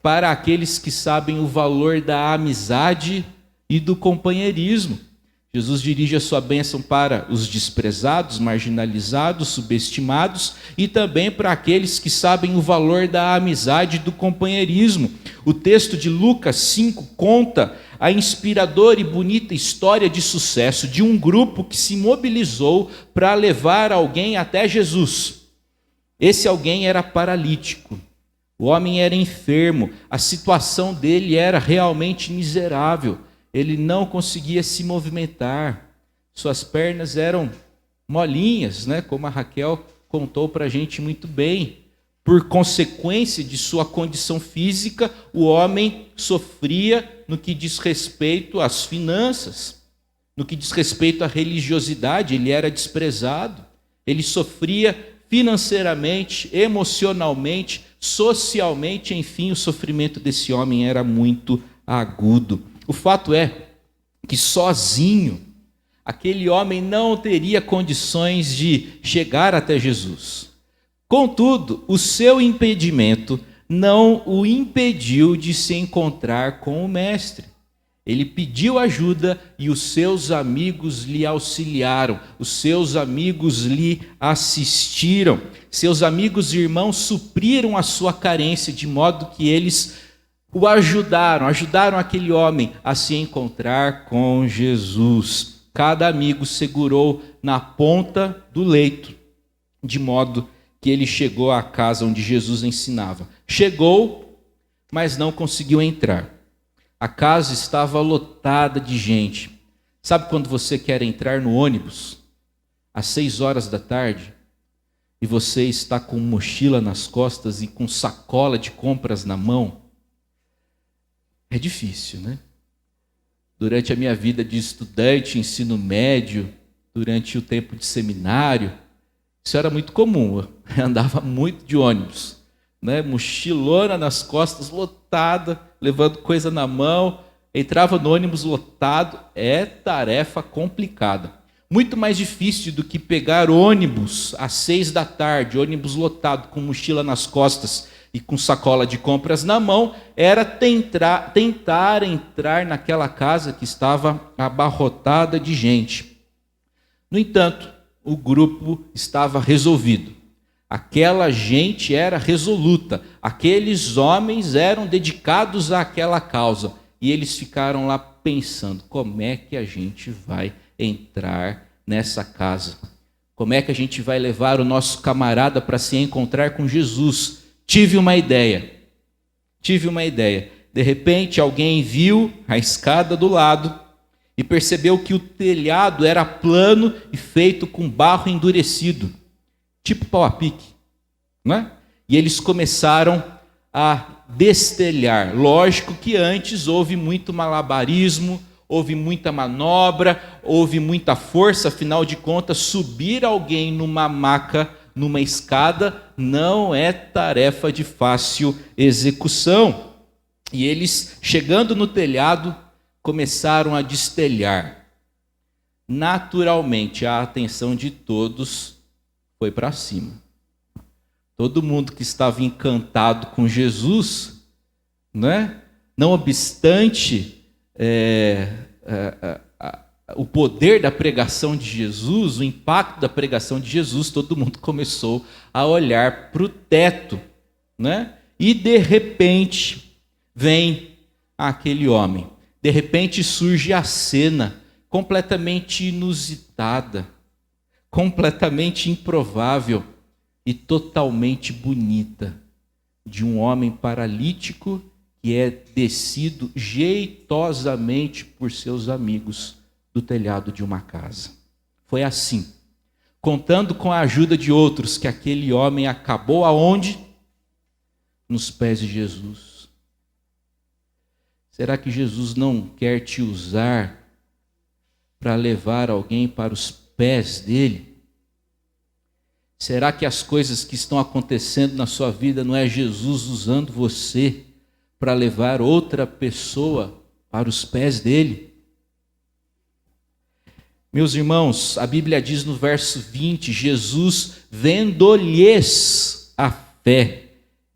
para aqueles que sabem o valor da amizade e do companheirismo. Jesus dirige a sua bênção para os desprezados, marginalizados, subestimados e também para aqueles que sabem o valor da amizade e do companheirismo. O texto de Lucas 5 conta a inspiradora e bonita história de sucesso de um grupo que se mobilizou para levar alguém até Jesus. Esse alguém era paralítico, o homem era enfermo, a situação dele era realmente miserável. Ele não conseguia se movimentar, suas pernas eram molinhas, né? Como a Raquel contou para a gente muito bem. Por consequência de sua condição física, o homem sofria no que diz respeito às finanças, no que diz respeito à religiosidade, ele era desprezado, ele sofria financeiramente, emocionalmente, socialmente, enfim, o sofrimento desse homem era muito agudo. O fato é que sozinho aquele homem não teria condições de chegar até Jesus. Contudo, o seu impedimento não o impediu de se encontrar com o Mestre. Ele pediu ajuda e os seus amigos lhe auxiliaram, os seus amigos lhe assistiram, seus amigos e irmãos supriram a sua carência, de modo que eles o ajudaram aquele homem a se encontrar com Jesus. Cada amigo segurou na ponta do leito, de modo que ele chegou à casa onde Jesus ensinava. Chegou, mas não conseguiu entrar. A casa estava lotada de gente. Sabe quando você quer entrar no ônibus, às 6 horas da tarde, e você está com mochila nas costas e com sacola de compras na mão? É difícil, né? Durante a minha vida de estudante, ensino médio, durante o tempo de seminário, isso era muito comum. Eu andava muito de ônibus, né? Mochilona nas costas, lotada, levando coisa na mão, entrava no ônibus lotado. É tarefa complicada. Muito mais difícil do que pegar ônibus às 6 da tarde, ônibus lotado, com mochila nas costas e com sacola de compras na mão, era tentar entrar naquela casa que estava abarrotada de gente. No entanto, o grupo estava resolvido. Aquela gente era resoluta, aqueles homens eram dedicados àquela causa, e eles ficaram lá pensando: como é que a gente vai entrar nessa casa? Como é que a gente vai levar o nosso camarada para se encontrar com Jesus? Tive uma ideia. De repente, alguém viu a escada do lado e percebeu que o telhado era plano e feito com barro endurecido, tipo pau a pique, não é? E eles começaram a destelhar. Lógico que antes houve muito malabarismo, houve muita manobra, houve muita força. Afinal de contas, subir alguém numa maca, numa escada, não é tarefa de fácil execução. E eles, chegando no telhado, começaram a destelhar. Naturalmente, a atenção de todos foi para cima. Todo mundo que estava encantado com Jesus, né? Não obstante o poder da pregação de Jesus, o impacto da pregação de Jesus, todo mundo começou a olhar para o teto, né? E de repente vem aquele homem. De repente surge a cena completamente inusitada, completamente improvável e totalmente bonita, de um homem paralítico que é descido jeitosamente por seus amigos do telhado de uma casa. Foi assim, contando com a ajuda de outros, que aquele homem acabou aonde? Nos pés de Jesus. Será que Jesus não quer te usar para levar alguém para os pés dele? Será que as coisas que estão acontecendo na sua vida não é Jesus usando você para levar outra pessoa para os pés dele? Meus irmãos, a Bíblia diz no verso 20, Jesus, vendo-lhes a fé,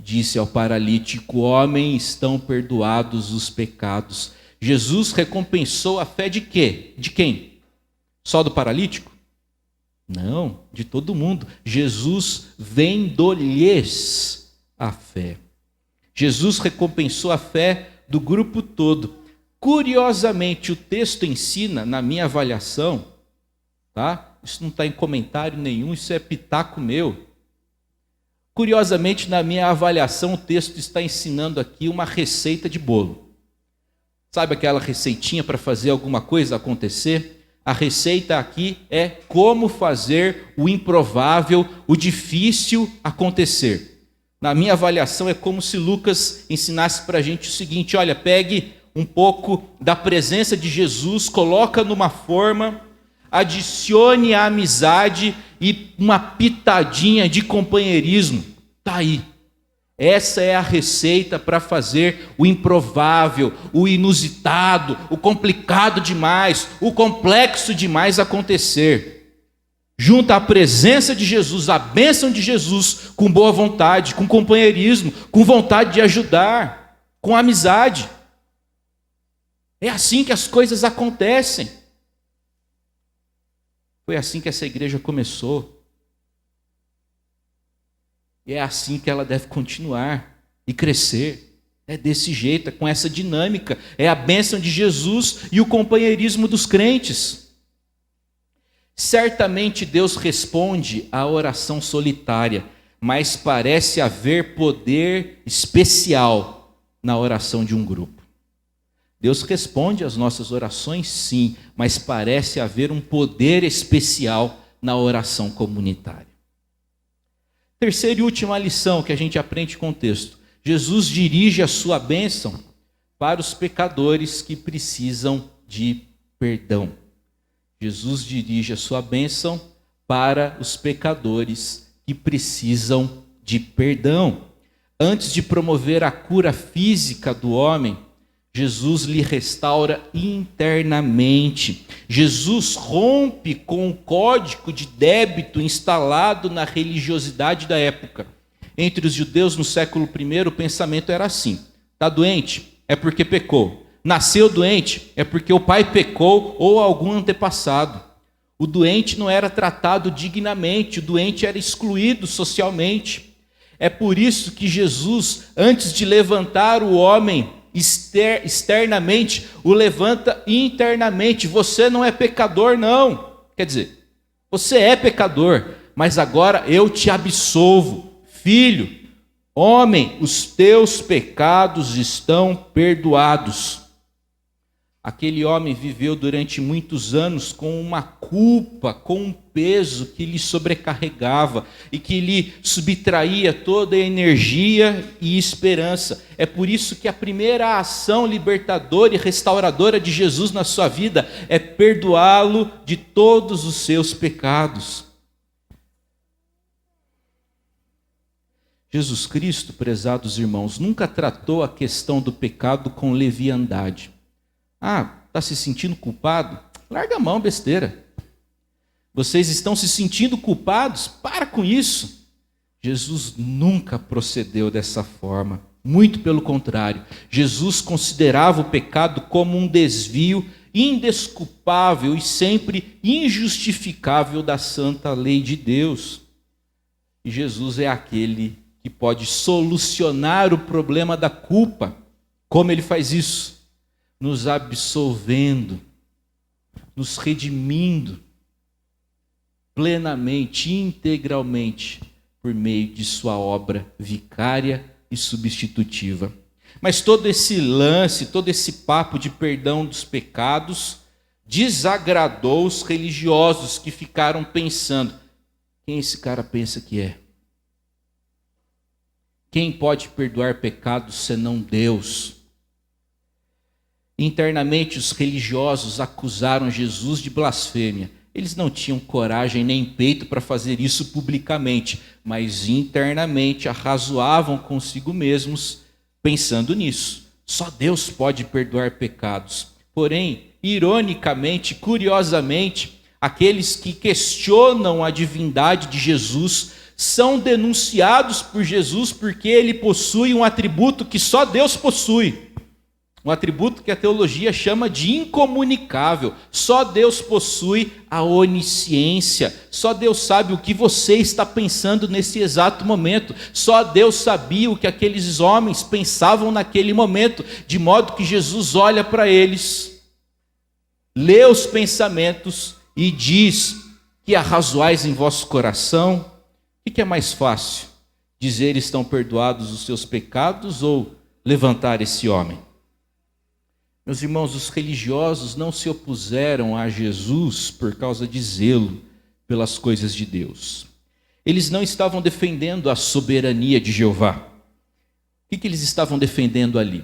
disse ao paralítico: homem, estão perdoados os pecados. Jesus recompensou a fé de quê? De quem? Só do paralítico? Não, de todo mundo. Jesus vendo-lhes a fé. Jesus recompensou a fé do grupo todo. Curiosamente, o texto ensina, na minha avaliação, tá? Isso não está em comentário nenhum, isso é pitaco meu. Curiosamente, na minha avaliação, o texto está ensinando aqui uma receita de bolo. Sabe aquela receitinha para fazer alguma coisa acontecer? A receita aqui é como fazer o improvável, o difícil acontecer. Na minha avaliação, é como se Lucas ensinasse para a gente o seguinte: olha, pegue um pouco da presença de Jesus, coloca numa forma, adicione a amizade e uma pitadinha de companheirismo. Está aí. Essa é a receita para fazer o improvável, o inusitado, o complicado demais, o complexo demais acontecer. Junta a presença de Jesus, a bênção de Jesus, com boa vontade, com companheirismo, com vontade de ajudar, com amizade. É assim que as coisas acontecem. Foi assim que essa igreja começou. E é assim que ela deve continuar e crescer. É desse jeito, é com essa dinâmica. É a bênção de Jesus e o companheirismo dos crentes. Certamente Deus responde à oração solitária, mas parece haver poder especial na oração de um grupo. Deus responde às nossas orações, sim, mas parece haver um poder especial na oração comunitária. Terceira e última lição que a gente aprende com o texto. Jesus dirige a sua bênção para os pecadores que precisam de perdão. Jesus dirige a sua bênção para os pecadores que precisam de perdão. Antes de promover a cura física do homem, Jesus lhe restaura internamente. Jesus rompe com o código de débito instalado na religiosidade da época. Entre os judeus no século I, o pensamento era assim: está doente? É porque pecou. Nasceu doente? É porque o pai pecou ou algum antepassado. O doente não era tratado dignamente, o doente era excluído socialmente. É por isso que Jesus, antes de levantar o homem externamente, o levanta internamente. Você não é pecador, não. Quer dizer, você é pecador, mas agora eu te absolvo. Filho, homem, os teus pecados estão perdoados. Aquele homem viveu durante muitos anos com uma culpa, com um peso que lhe sobrecarregava e que lhe subtraía toda a energia e esperança. É por isso que a primeira ação libertadora e restauradora de Jesus na sua vida é perdoá-lo de todos os seus pecados. Jesus Cristo, prezados irmãos, nunca tratou a questão do pecado com leviandade. Ah, está se sentindo culpado? Larga a mão, besteira. Vocês estão se sentindo culpados? Para com isso. Jesus nunca procedeu dessa forma. Muito pelo contrário. Jesus considerava o pecado como um desvio indesculpável e sempre injustificável da santa lei de Deus. E Jesus é aquele que pode solucionar o problema da culpa. Como ele faz isso? Nos absolvendo, nos redimindo plenamente, integralmente, por meio de sua obra vicária e substitutiva. Mas todo esse lance, todo esse papo de perdão dos pecados desagradou os religiosos que ficaram pensando: quem esse cara pensa que é? Quem pode perdoar pecados senão Deus? Internamente, os religiosos acusaram Jesus de blasfêmia. Eles não tinham coragem nem peito para fazer isso publicamente, mas internamente arrazoavam consigo mesmos, pensando nisso. Só Deus pode perdoar pecados. Porém, ironicamente, curiosamente, aqueles que questionam a divindade de Jesus são denunciados por Jesus porque ele possui um atributo que só Deus possui. Um atributo que a teologia chama de incomunicável. Só Deus possui a onisciência. Só Deus sabe o que você está pensando nesse exato momento. Só Deus sabia o que aqueles homens pensavam naquele momento, de modo que Jesus olha para eles, lê os pensamentos e diz: que arrazoais em vosso coração? O que é mais fácil? Dizer estão perdoados os seus pecados ou levantar esse homem? Meus irmãos, os religiosos não se opuseram a Jesus por causa de zelo pelas coisas de Deus. Eles não estavam defendendo a soberania de Jeová. O que eles estavam defendendo ali?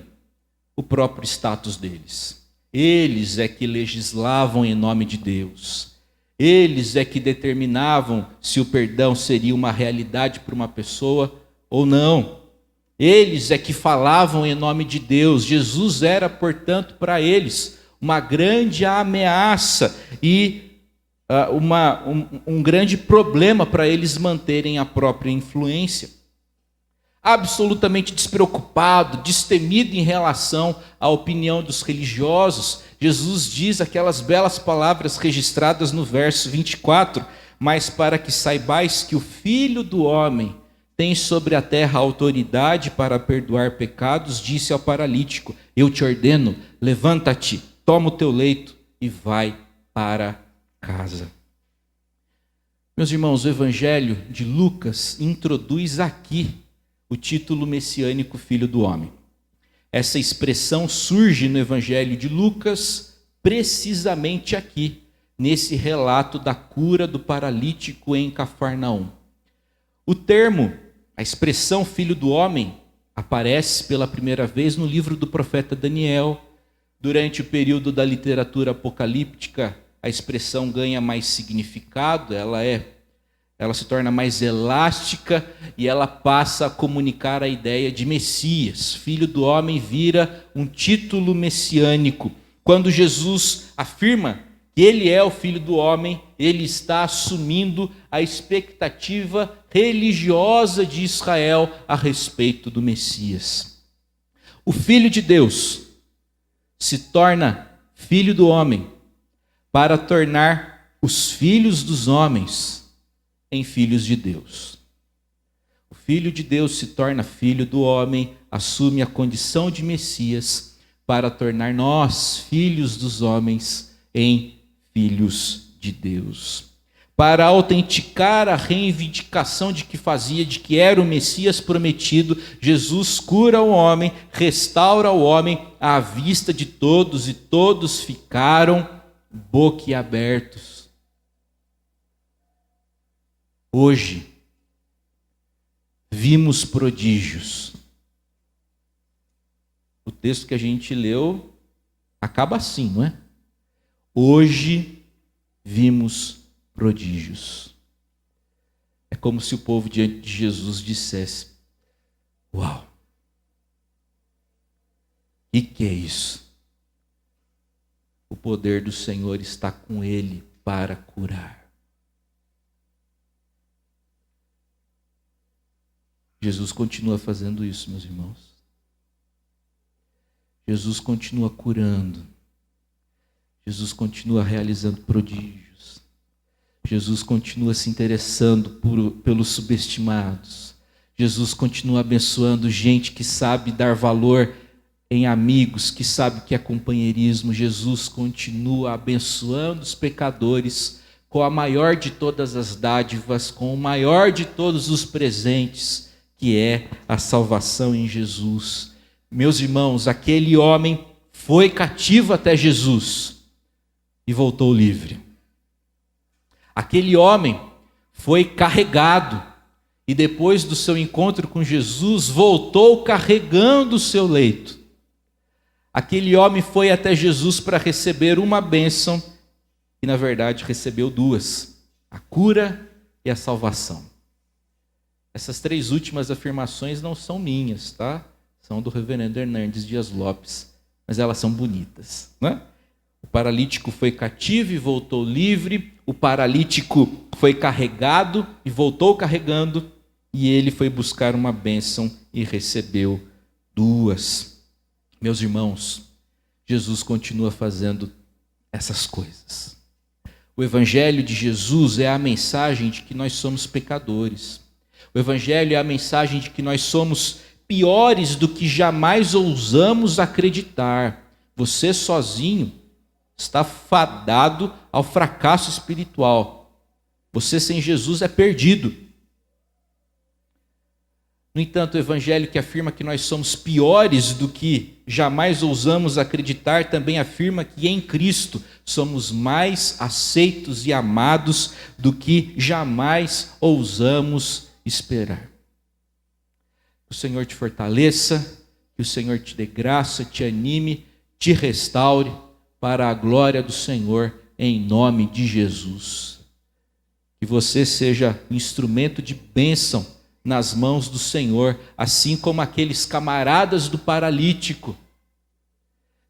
O próprio status deles. Eles é que legislavam em nome de Deus. Eles é que determinavam se o perdão seria uma realidade para uma pessoa ou não. Eles é que falavam em nome de Deus. Jesus era, portanto, para eles uma grande ameaça e um grande problema para eles manterem a própria influência. Absolutamente despreocupado, destemido em relação à opinião dos religiosos, Jesus diz aquelas belas palavras registradas no verso 24: mas para que saibais que o Filho do Homem tem sobre a terra autoridade para perdoar pecados, disse ao paralítico: eu te ordeno, levanta-te, toma o teu leito e vai para casa. Meus irmãos, o Evangelho de Lucas introduz aqui o título messiânico Filho do Homem. Essa expressão surge no Evangelho de Lucas precisamente aqui, nesse relato da cura do paralítico em Cafarnaum. O termo, a expressão Filho do Homem, aparece pela primeira vez no livro do profeta Daniel. Durante o período da literatura apocalíptica, a expressão ganha mais significado, ela se torna mais elástica e ela passa a comunicar a ideia de Messias. Filho do Homem vira um título messiânico. Quando Jesus afirma que ele é o Filho do Homem, ele está assumindo a expectativa religiosa de Israel a respeito do Messias. O Filho de Deus se torna Filho do Homem para tornar os filhos dos homens em filhos de Deus. O Filho de Deus se torna Filho do Homem, assume a condição de Messias para tornar nós, filhos dos homens, em filhos de Deus. Para autenticar a reivindicação de que era o Messias prometido, Jesus cura o homem, restaura o homem à vista de todos, e todos ficaram boquiabertos. Hoje, vimos prodígios. O texto que a gente leu acaba assim, não é? Hoje vimos prodígios. É como se o povo diante de Jesus dissesse: uau, e que é isso? O poder do Senhor está com ele para curar. Jesus continua fazendo isso, meus irmãos. Jesus continua curando. Jesus continua realizando prodígios. Jesus continua se interessando pelos subestimados. Jesus continua abençoando gente que sabe dar valor em amigos, que sabe que é companheirismo. Jesus continua abençoando os pecadores com a maior de todas as dádivas, com o maior de todos os presentes, que é a salvação em Jesus. Meus irmãos, aquele homem foi cativo até Jesus e voltou livre. Aquele homem foi carregado e depois do seu encontro com Jesus voltou carregando o seu leito. Aquele homem foi até Jesus para receber uma bênção e na verdade recebeu duas: a cura e a salvação. Essas três últimas afirmações não são minhas, tá? São do reverendo Hernandes Dias Lopes, mas elas são bonitas, né? O paralítico foi cativo e voltou livre, o paralítico foi carregado e voltou carregando, e ele foi buscar uma bênção e recebeu duas. Meus irmãos, Jesus continua fazendo essas coisas. O Evangelho de Jesus é a mensagem de que nós somos pecadores. O Evangelho é a mensagem de que nós somos piores do que jamais ousamos acreditar. Você sozinho está fadado ao fracasso espiritual. Você sem Jesus é perdido. No entanto, o Evangelho que afirma que nós somos piores do que jamais ousamos acreditar, também afirma que em Cristo somos mais aceitos e amados do que jamais ousamos esperar. Que o Senhor te fortaleça, que o Senhor te dê graça, te anime, te restaure para a glória do Senhor, em nome de Jesus. Que você seja instrumento de bênção nas mãos do Senhor, assim como aqueles camaradas do paralítico.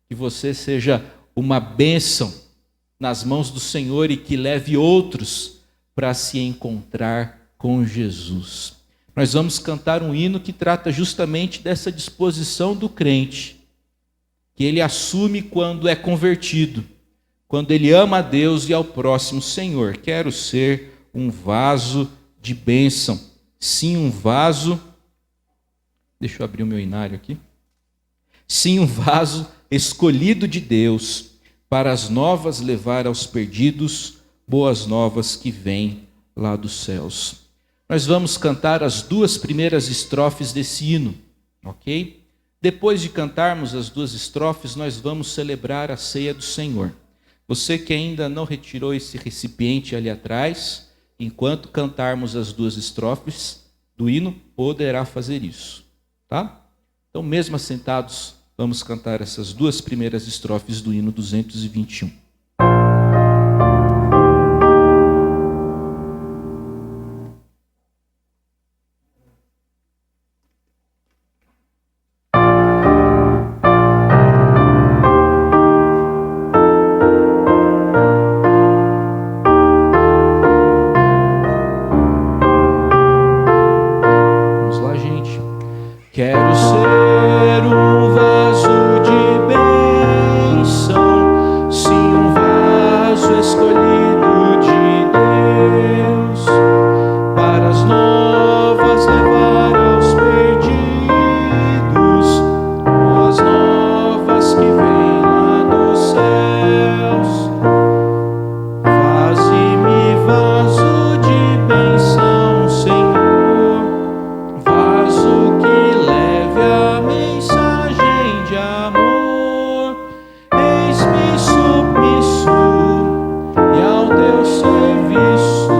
Que você seja uma bênção nas mãos do Senhor e que leve outros para se encontrar com Jesus. Nós vamos cantar um hino que trata justamente dessa disposição do crente, que ele assume quando é convertido, quando ele ama a Deus e ao próximo. Senhor, quero ser um vaso de bênção. Sim, um vaso. Deixa eu abrir o meu inário aqui. Sim, um vaso escolhido de Deus, para as novas levar aos perdidos, boas novas que vêm lá dos céus. Nós vamos cantar as 2 primeiras estrofes desse hino, ok? Depois de cantarmos as 2 estrofes, nós vamos celebrar a ceia do Senhor. Você que ainda não retirou esse recipiente ali atrás, enquanto cantarmos as 2 estrofes do hino, poderá fazer isso, tá? Então, mesmo assentados, vamos cantar essas 2 primeiras estrofes do hino 221. Quero ser um vaso de bênção, sim, um vaso escolhido de Deus, para as novas levar aos perdidos, boas novas que vêm lá dos céus. Faze-me vaso de bênção, Senhor, vaso que leve a mensagem de amor. Eis-me submisso e ao teu serviço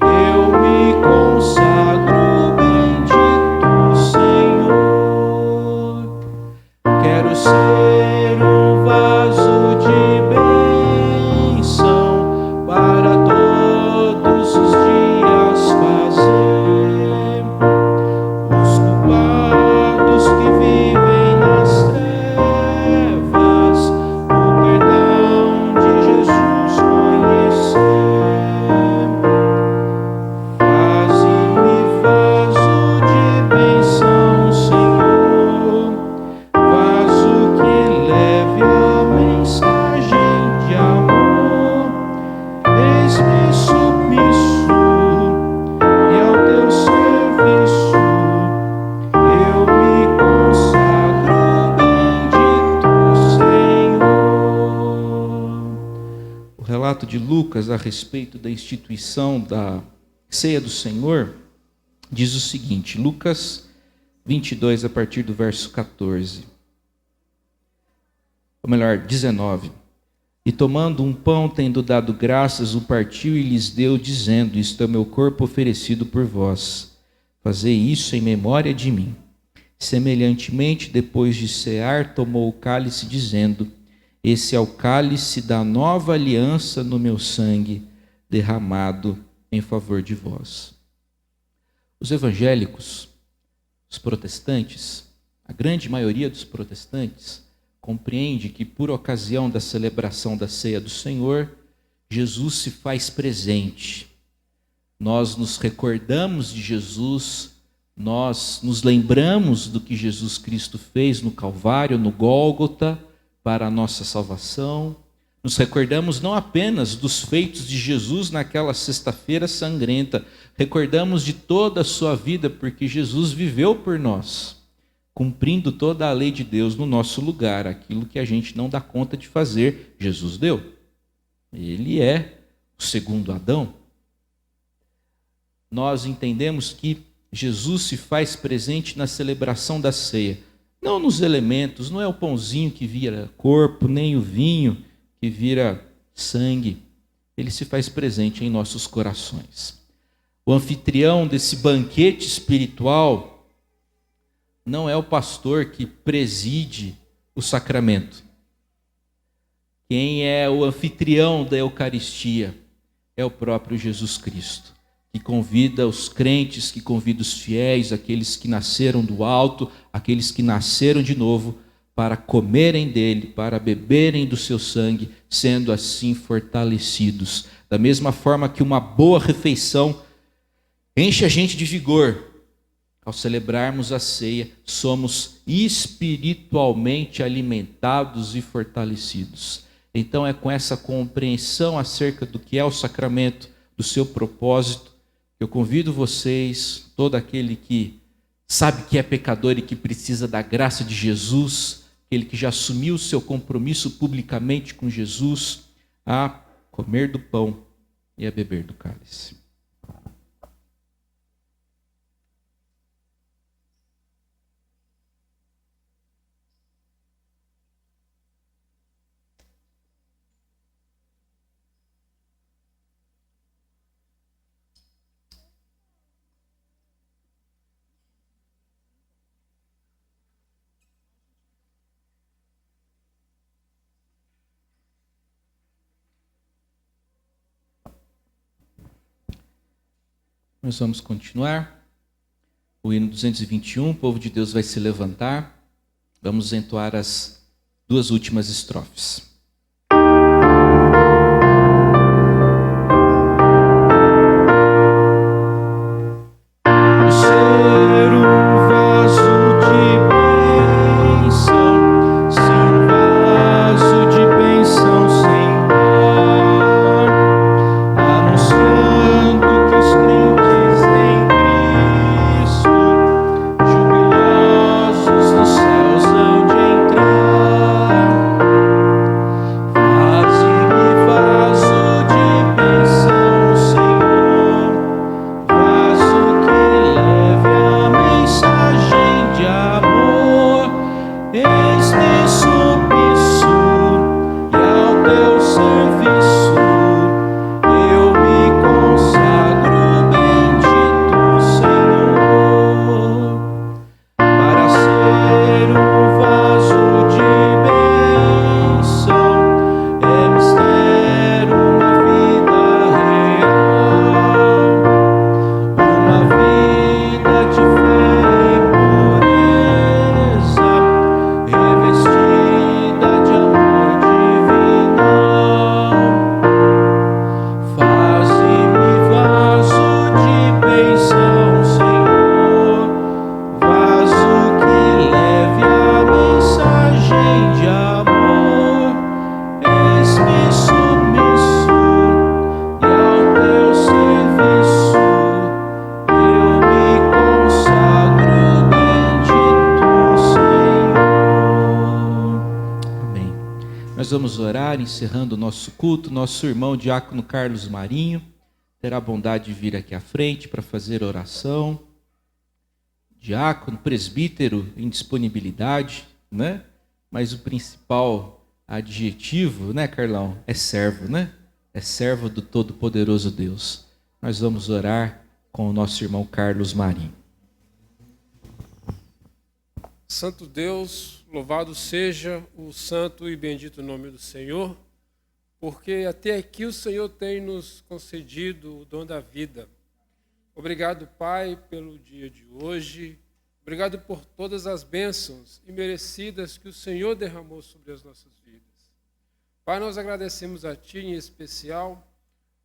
eu me consagro, bendito Senhor. Quero ser um vaso de bênção para todos os dias fazer. Os culpados que vivem nas trevas, o perdão de Jesus conhecer. Faze-me vaso de bênção, Senhor, vaso que leve a mensagem de amor. Eis-me submisso e ao teu serviço eu me consagro, bendito Senhor. O relato de Lucas a respeito da instituição da ceia do Senhor diz o seguinte, Lucas 22, a partir do verso 14. Ou melhor, 19. E tomando um pão, tendo dado graças, o partiu e lhes deu, dizendo: isto é o meu corpo oferecido por vós. Fazei isso em memória de mim. Semelhantemente, depois de cear, tomou o cálice, dizendo: esse é o cálice da nova aliança no meu sangue, derramado em favor de vós. Os evangélicos, os protestantes, a grande maioria dos protestantes, compreende que por ocasião da celebração da ceia do Senhor, Jesus se faz presente. Nós nos recordamos de Jesus, nós nos lembramos do que Jesus Cristo fez no Calvário, no Gólgota, para a nossa salvação. Nos recordamos não apenas dos feitos de Jesus naquela sexta-feira sangrenta, recordamos de toda a sua vida, porque Jesus viveu por nós, cumprindo toda a lei de Deus no nosso lugar. Aquilo que a gente não dá conta de fazer, Jesus deu. Ele é o segundo Adão. Nós entendemos que Jesus se faz presente na celebração da ceia, não nos elementos, não é o pãozinho que vira corpo, nem o vinho que vira sangue. Ele se faz presente em nossos corações. O anfitrião desse banquete espiritual não é o pastor que preside o sacramento. Quem é o anfitrião da Eucaristia é o próprio Jesus Cristo, que convida os crentes, que convida os fiéis, aqueles que nasceram do alto, aqueles que nasceram de novo, para comerem dele, para beberem do seu sangue, sendo assim fortalecidos. Da mesma forma que uma boa refeição enche a gente de vigor, ao celebrarmos a ceia, somos espiritualmente alimentados e fortalecidos. Então é com essa compreensão acerca do que é o sacramento, do seu propósito, que eu convido vocês, todo aquele que sabe que é pecador e que precisa da graça de Jesus, aquele que já assumiu o seu compromisso publicamente com Jesus, a comer do pão e a beber do cálice. Nós vamos continuar. O hino 221, o povo de Deus vai se levantar. Vamos entoar as 2 últimas estrofes. Vamos orar, encerrando o nosso culto. Nosso irmão diácono Carlos Marinho terá a bondade de vir aqui à frente para fazer oração. Diácono, presbítero em disponibilidade, né? Mas o principal adjetivo, né, Carlão? É servo, né? É servo do Todo-Poderoso Deus. Nós vamos orar com o nosso irmão Carlos Marinho. Santo Deus, louvado seja o santo e bendito nome do Senhor, porque até aqui o Senhor tem nos concedido o dom da vida. Obrigado, Pai, pelo dia de hoje. Obrigado por todas as bênçãos imerecidas que o Senhor derramou sobre as nossas vidas. Pai, nós agradecemos a Ti em especial,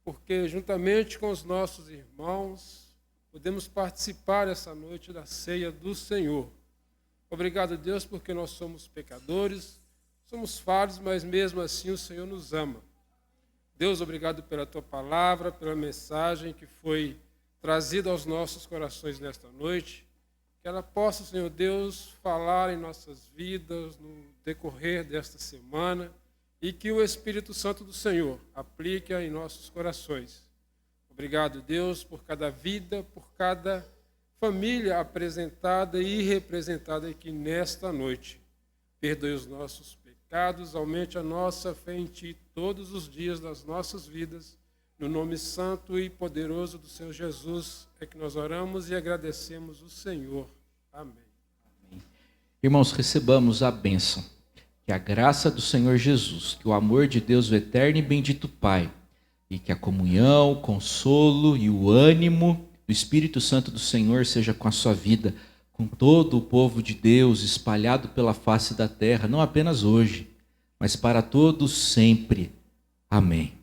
porque juntamente com os nossos irmãos, podemos participar essa noite da ceia do Senhor. Obrigado, Deus, porque nós somos pecadores, somos falhos, mas mesmo assim o Senhor nos ama. Deus, obrigado pela Tua palavra, pela mensagem que foi trazida aos nossos corações nesta noite. Que ela possa, Senhor Deus, falar em nossas vidas no decorrer desta semana e que o Espírito Santo do Senhor aplique-a em nossos corações. Obrigado, Deus, por cada vida, por cada família apresentada e representada aqui nesta noite. Perdoe os nossos pecados, aumente a nossa fé em Ti todos os dias das nossas vidas. No nome santo e poderoso do Senhor Jesus é que nós oramos e agradecemos o Senhor. Amém. Irmãos, recebamos a bênção. Que a graça do Senhor Jesus, que o amor de Deus, o eterno e bendito Pai, e que a comunhão, o consolo e o ânimo do Espírito Santo do Senhor seja com a sua vida, com todo o povo de Deus espalhado pela face da terra, não apenas hoje, mas para todos sempre. Amém.